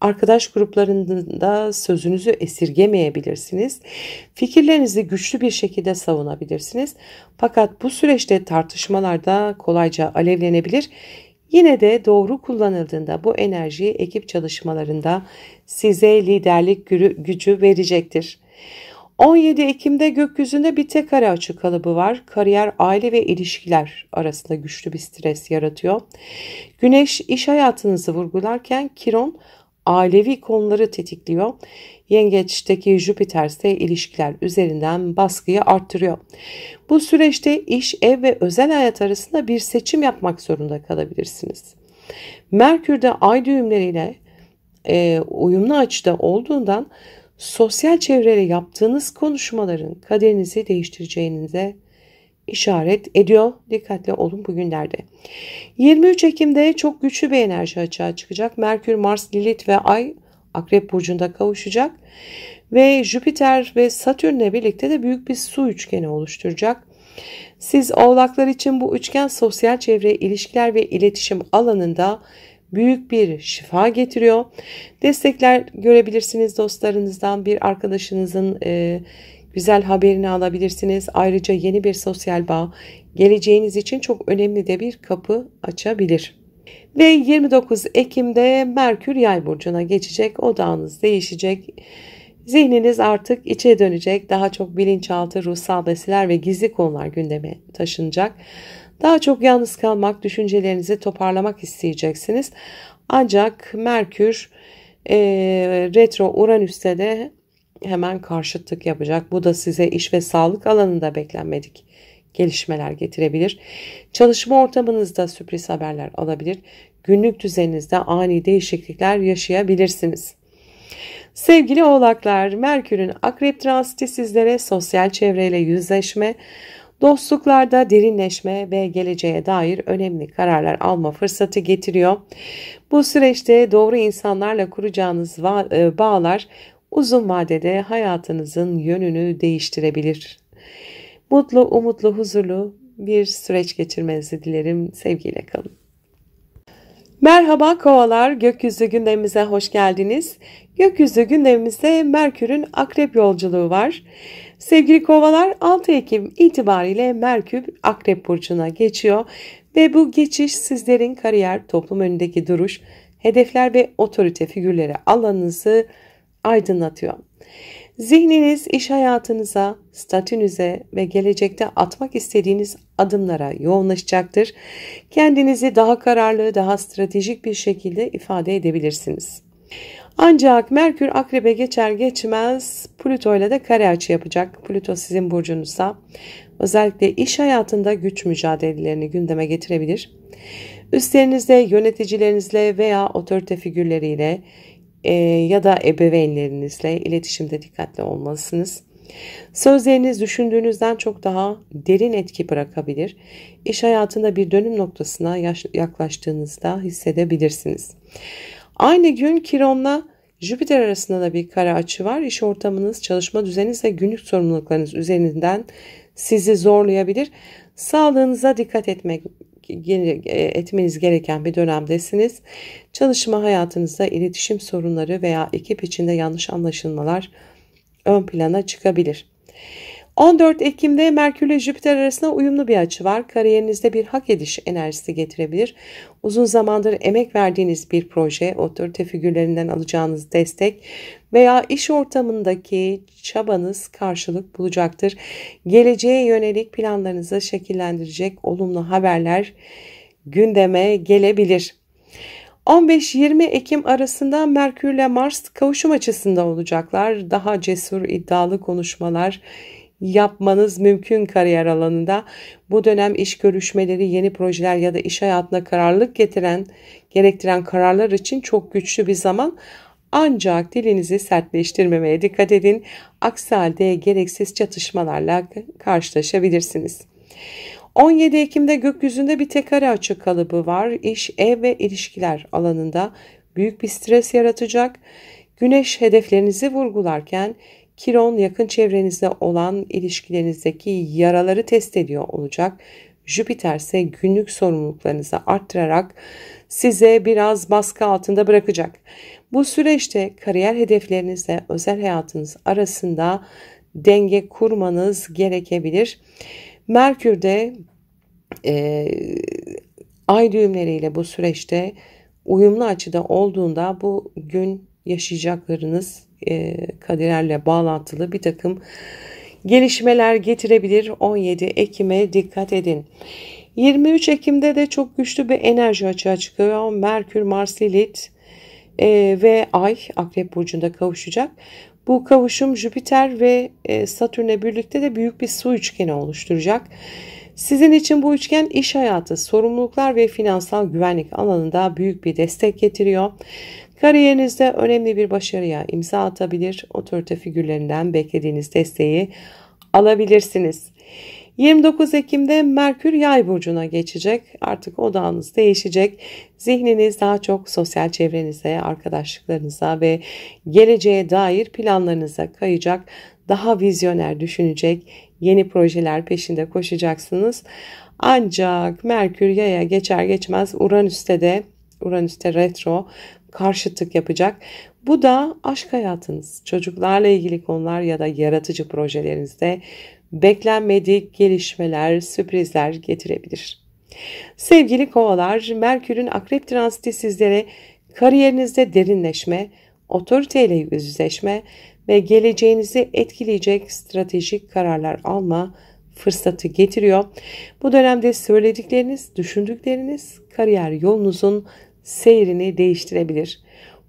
[SPEAKER 1] Arkadaş gruplarında sözünüzü esirgemeyebilirsiniz. Fikirlerinizi güçlü bir şekilde savunabilirsiniz. Fakat bu süreçte tartışmalarda kolayca alevlenebilir. Yine de doğru kullanıldığında bu enerji ekip çalışmalarında size liderlik gücü verecektir. 17 Ekim'de gökyüzünde bir tek kare açı kalıbı var. Kariyer, aile ve ilişkiler arasında güçlü bir stres yaratıyor. Güneş iş hayatınızı vurgularken Kiron ailevi konuları tetikliyor. Yengeç'teki Jüpiter ise ilişkiler üzerinden baskıyı arttırıyor. Bu süreçte iş, ev ve özel hayat arasında bir seçim yapmak zorunda kalabilirsiniz. Merkür de ay düğümleriyle uyumlu açıda olduğundan sosyal çevreyle yaptığınız konuşmaların kaderinizi değiştireceğinize işaret ediyor. Dikkatli olun bugünlerde. 23 Ekim'de çok güçlü bir enerji açığa çıkacak. Merkür, Mars, Lilith ve Ay Akrep Burcu'nda kavuşacak. Ve Jüpiter ve Satürn'le birlikte de büyük bir su üçgeni oluşturacak. Siz oğlaklar için bu üçgen sosyal çevre, ilişkiler ve iletişim alanında büyük bir şifa getiriyor. Destekler görebilirsiniz dostlarınızdan, bir arkadaşınızın güzel haberini alabilirsiniz. Ayrıca yeni bir sosyal bağ geleceğiniz için çok önemli de bir kapı açabilir. Ve 29 Ekim'de Merkür Yay burcuna geçecek. Odağınız değişecek. Zihniniz artık içe dönecek. Daha çok bilinçaltı, ruhsal meseleler ve gizli konular gündeme taşınacak. Daha çok yalnız kalmak, düşüncelerinizi toparlamak isteyeceksiniz. Ancak Merkür retro Uranüs'te de hemen karşıtlık yapacak. Bu da size iş ve sağlık alanında beklenmedik gelişmeler getirebilir. Çalışma ortamınızda sürpriz haberler alabilir. Günlük düzeninizde ani değişiklikler yaşayabilirsiniz. Sevgili oğlaklar, Merkür'ün akrep transiti sizlere sosyal çevreyle yüzleşme, dostluklarda derinleşme ve geleceğe dair önemli kararlar alma fırsatı getiriyor. Bu süreçte doğru insanlarla kuracağınız bağlar uzun vadede hayatınızın yönünü değiştirebilir. Mutlu, umutlu, huzurlu bir süreç geçirmenizi dilerim. Sevgiyle kalın. Merhaba kovalar, gökyüzü gündemimize hoş geldiniz. Gökyüzü gündemimizde Merkür'ün akrep yolculuğu var. Sevgili kovalar, 6 Ekim itibariyle Merkür Akrep Burcu'na geçiyor ve bu geçiş sizlerin kariyer, toplum önündeki duruş, hedefler ve otorite figürleri alanınızı aydınlatıyor. Zihniniz iş hayatınıza, statünüze ve gelecekte atmak istediğiniz adımlara yoğunlaşacaktır. Kendinizi daha kararlı, daha stratejik bir şekilde ifade edebilirsiniz. Ancak Merkür Akrep'e geçer geçmez Plüto ile de kare açı yapacak. Plüto sizin burcunuzda. Özellikle iş hayatında güç mücadelelerini gündeme getirebilir. Üstlerinizle, yöneticilerinizle veya otorite figürleriyle ya da ebeveynlerinizle iletişimde dikkatli olmalısınız. Sözleriniz düşündüğünüzden çok daha derin etki bırakabilir. İş hayatında bir dönüm noktasına yaklaştığınızda hissedebilirsiniz. Aynı gün Kiron'la Jüpiter arasında da bir kare açı var. İş ortamınız, çalışma düzeniniz ve günlük sorumluluklarınız üzerinden sizi zorlayabilir. Sağlığınıza dikkat etmeniz gereken bir dönemdesiniz. Çalışma hayatınızda iletişim sorunları veya ekip içinde yanlış anlaşılmalar ön plana çıkabilir. 14 Ekim'de Merkür ile Jüpiter arasında uyumlu bir açı var. Kariyerinizde bir hak ediş enerjisi getirebilir. Uzun zamandır emek verdiğiniz bir proje, otorite figürlerinden alacağınız destek veya iş ortamındaki çabanız karşılık bulacaktır. Geleceğe yönelik planlarınızı şekillendirecek olumlu haberler gündeme gelebilir. 15-20 Ekim arasında Merkür ile Mars kavuşum açısında olacaklar. Daha cesur, iddialı konuşmalar, yapmanız mümkün kariyer alanında. Bu dönem iş görüşmeleri, yeni projeler ya da iş hayatına kararlılık gerektiren kararlar için çok güçlü bir zaman. Ancak dilinizi sertleştirmemeye dikkat edin. Aksi halde gereksiz çatışmalarla karşılaşabilirsiniz. 17 Ekim'de gökyüzünde bir tek kare açı kalıbı var. İş, ev ve ilişkiler alanında büyük bir stres yaratacak. Güneş hedeflerinizi vurgularken Kiron yakın çevrenizde olan ilişkilerinizdeki yaraları test ediyor olacak. Jüpiter ise günlük sorumluluklarınızı arttırarak size biraz baskı altında bırakacak. Bu süreçte kariyer hedeflerinizle özel hayatınız arasında denge kurmanız gerekebilir. Merkür de ay düğümleriyle bu süreçte uyumlu açıda olduğunda bu gün yaşayacaklarınız kaderlerle bağlantılı bir takım gelişmeler getirebilir. 17 Ekim'e dikkat edin. 23 Ekim'de de çok güçlü bir enerji açığa çıkıyor. Merkür, Mars, Lilith ve Ay Akrep Burcu'nda kavuşacak. Bu kavuşum Jüpiter ve Satürn'le birlikte de büyük bir su üçgeni oluşturacak. Sizin için bu üçgen iş hayatı, sorumluluklar ve finansal güvenlik alanında büyük bir destek getiriyor. Kariyerinizde önemli bir başarıya imza atabilir, otorite figürlerinden beklediğiniz desteği alabilirsiniz. 29 Ekim'de Merkür Yay burcuna geçecek. Artık odağınız değişecek. Zihniniz daha çok sosyal çevrenize, arkadaşlıklarınıza ve geleceğe dair planlarınıza kayacak. Daha vizyoner düşünecek, yeni projeler peşinde koşacaksınız. Ancak Merkür Yay'a geçer geçmez Uranüs'te retro karşıtlık yapacak. Bu da aşk hayatınız, çocuklarla ilgili konular ya da yaratıcı projelerinizde beklenmedik gelişmeler, sürprizler getirebilir. Sevgili kovalar, Merkür'ün akrep transiti sizlere kariyerinizde derinleşme, otoriteyle yüzleşme ve geleceğinizi etkileyecek stratejik kararlar alma fırsatı getiriyor. Bu dönemde söyledikleriniz, düşündükleriniz kariyer yolunuzun seyrini değiştirebilir.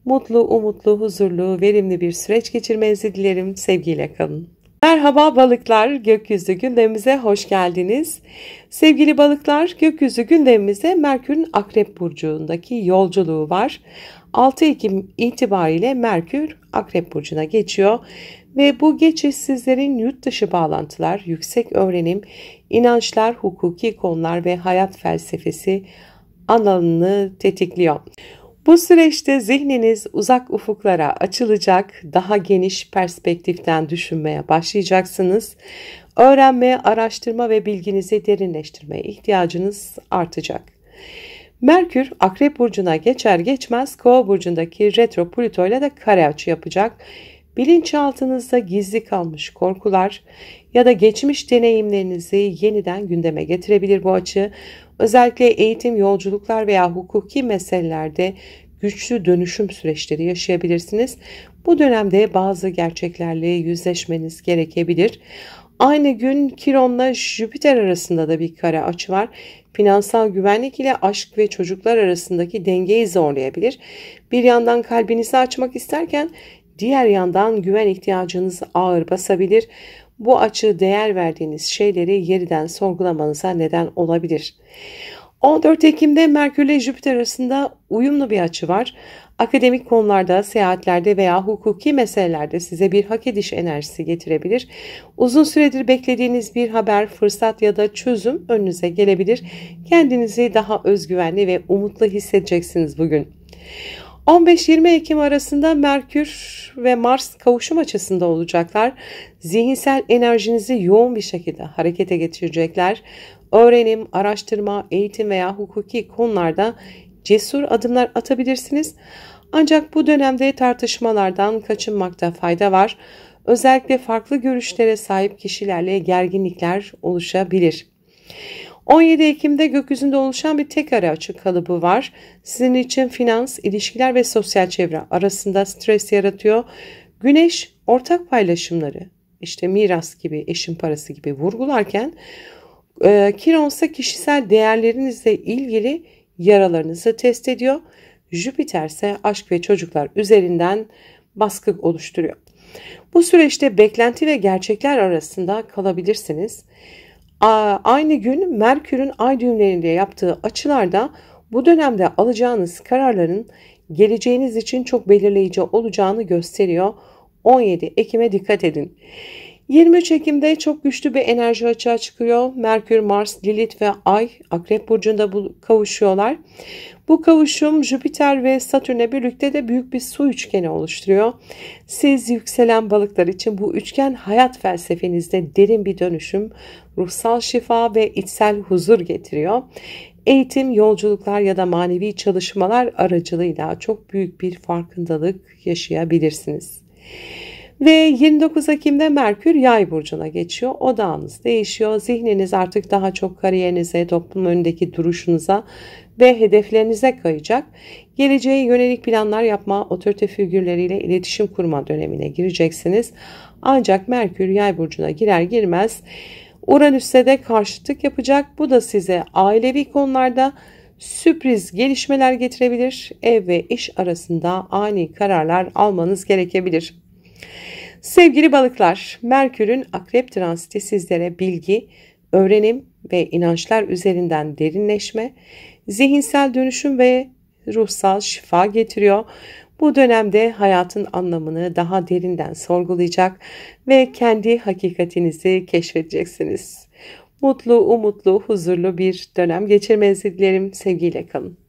[SPEAKER 1] Mutlu, umutlu, huzurlu, verimli bir süreç geçirmenizi dilerim. Sevgiyle kalın. Merhaba balıklar, gökyüzü gündemimize hoş geldiniz. Sevgili balıklar, gökyüzü gündemimizde Merkür'ün Akrep Burcu'ndaki yolculuğu var. 6 Ekim itibariyle Merkür Akrep Burcu'na geçiyor ve bu geçiş sizlerin yurt dışı bağlantılar, yüksek öğrenim, inançlar, hukuki konular ve hayat felsefesi alanını tetikliyor. Bu süreçte zihniniz uzak ufuklara açılacak, daha geniş perspektiften düşünmeye başlayacaksınız. Öğrenme, araştırma ve bilginizi derinleştirmeye ihtiyacınız artacak. Merkür Akrep Burcu'na geçer geçmez Kova Burcu'ndaki retro Plüto ile de kare açı yapacak. Bilinçaltınızda gizli kalmış korkular ya da geçmiş deneyimlerinizi yeniden gündeme getirebilir bu açı. Özellikle eğitim, yolculuklar veya hukuki meselelerde güçlü dönüşüm süreçleri yaşayabilirsiniz. Bu dönemde bazı gerçeklerle yüzleşmeniz gerekebilir. Aynı gün Kiron'la Jüpiter arasında da bir kare açı var. Finansal güvenlik ile aşk ve çocuklar arasındaki dengeyi zorlayabilir. Bir yandan kalbinizi açmak isterken diğer yandan güven ihtiyacınız ağır basabilir. Bu açı değer verdiğiniz şeyleri yeniden sorgulamanıza neden olabilir. 14 Ekim'de Merkür ile Jüpiter arasında uyumlu bir açı var. Akademik konularda, seyahatlerde veya hukuki meselelerde size bir hak ediş enerjisi getirebilir. Uzun süredir beklediğiniz bir haber, fırsat ya da çözüm önünüze gelebilir. Kendinizi daha özgüvenli ve umutlu hissedeceksiniz bugün. 15-20 Ekim arasında Merkür ve Mars kavuşum açısında olacaklar. Zihinsel enerjinizi yoğun bir şekilde harekete geçirecekler. Öğrenim, araştırma, eğitim veya hukuki konularda cesur adımlar atabilirsiniz. Ancak bu dönemde tartışmalardan kaçınmakta fayda var. Özellikle farklı görüşlere sahip kişilerle gerginlikler oluşabilir. 17 Ekim'de gökyüzünde oluşan bir tek kare açı kalıbı var. Sizin için finans, ilişkiler ve sosyal çevre arasında stres yaratıyor. Güneş ortak paylaşımları, işte miras gibi, eşin parası gibi vurgularken Kiron ise kişisel değerlerinizle ilgili yaralarınızı test ediyor. Jüpiter ise aşk ve çocuklar üzerinden baskı oluşturuyor. Bu süreçte beklenti ve gerçekler arasında kalabilirsiniz. Aynı gün Merkür'ün ay düğümlerinde yaptığı açılarda bu dönemde alacağınız kararların geleceğiniz için çok belirleyici olacağını gösteriyor. 17 Ekim'e dikkat edin. 23 Ekim'de çok güçlü bir enerji açığa çıkıyor. Merkür, Mars, Lilith ve Ay Akrep Burcu'nda kavuşuyorlar. Bu kavuşum Jüpiter ve Satürn'le birlikte de büyük bir su üçgeni oluşturuyor. Siz yükselen balıklar için bu üçgen hayat felsefenizde derin bir dönüşüm, ruhsal şifa ve içsel huzur getiriyor. Eğitim, yolculuklar ya da manevi çalışmalar aracılığıyla çok büyük bir farkındalık yaşayabilirsiniz. Ve 29 Ekim'de Merkür Yay burcuna geçiyor. Odağınız değişiyor. Zihniniz artık daha çok kariyerinize, toplum önündeki duruşunuza ve hedeflerinize kayacak. Geleceğe yönelik planlar yapma, otorite figürleriyle iletişim kurma dönemine gireceksiniz. Ancak Merkür Yay burcuna girer girmez Uranüs'e de karşıtlık yapacak. Bu da size ailevi konularda sürpriz gelişmeler getirebilir. Ev ve iş arasında ani kararlar almanız gerekebilir. Sevgili balıklar, Merkür'ün Akrep transiti sizlere bilgi, öğrenim ve inançlar üzerinden derinleşme, zihinsel dönüşüm ve ruhsal şifa getiriyor. Bu dönemde hayatın anlamını daha derinden sorgulayacak ve kendi hakikatinizi keşfedeceksiniz. Mutlu, umutlu, huzurlu bir dönem geçirmenizi dilerim. Sevgiyle kalın.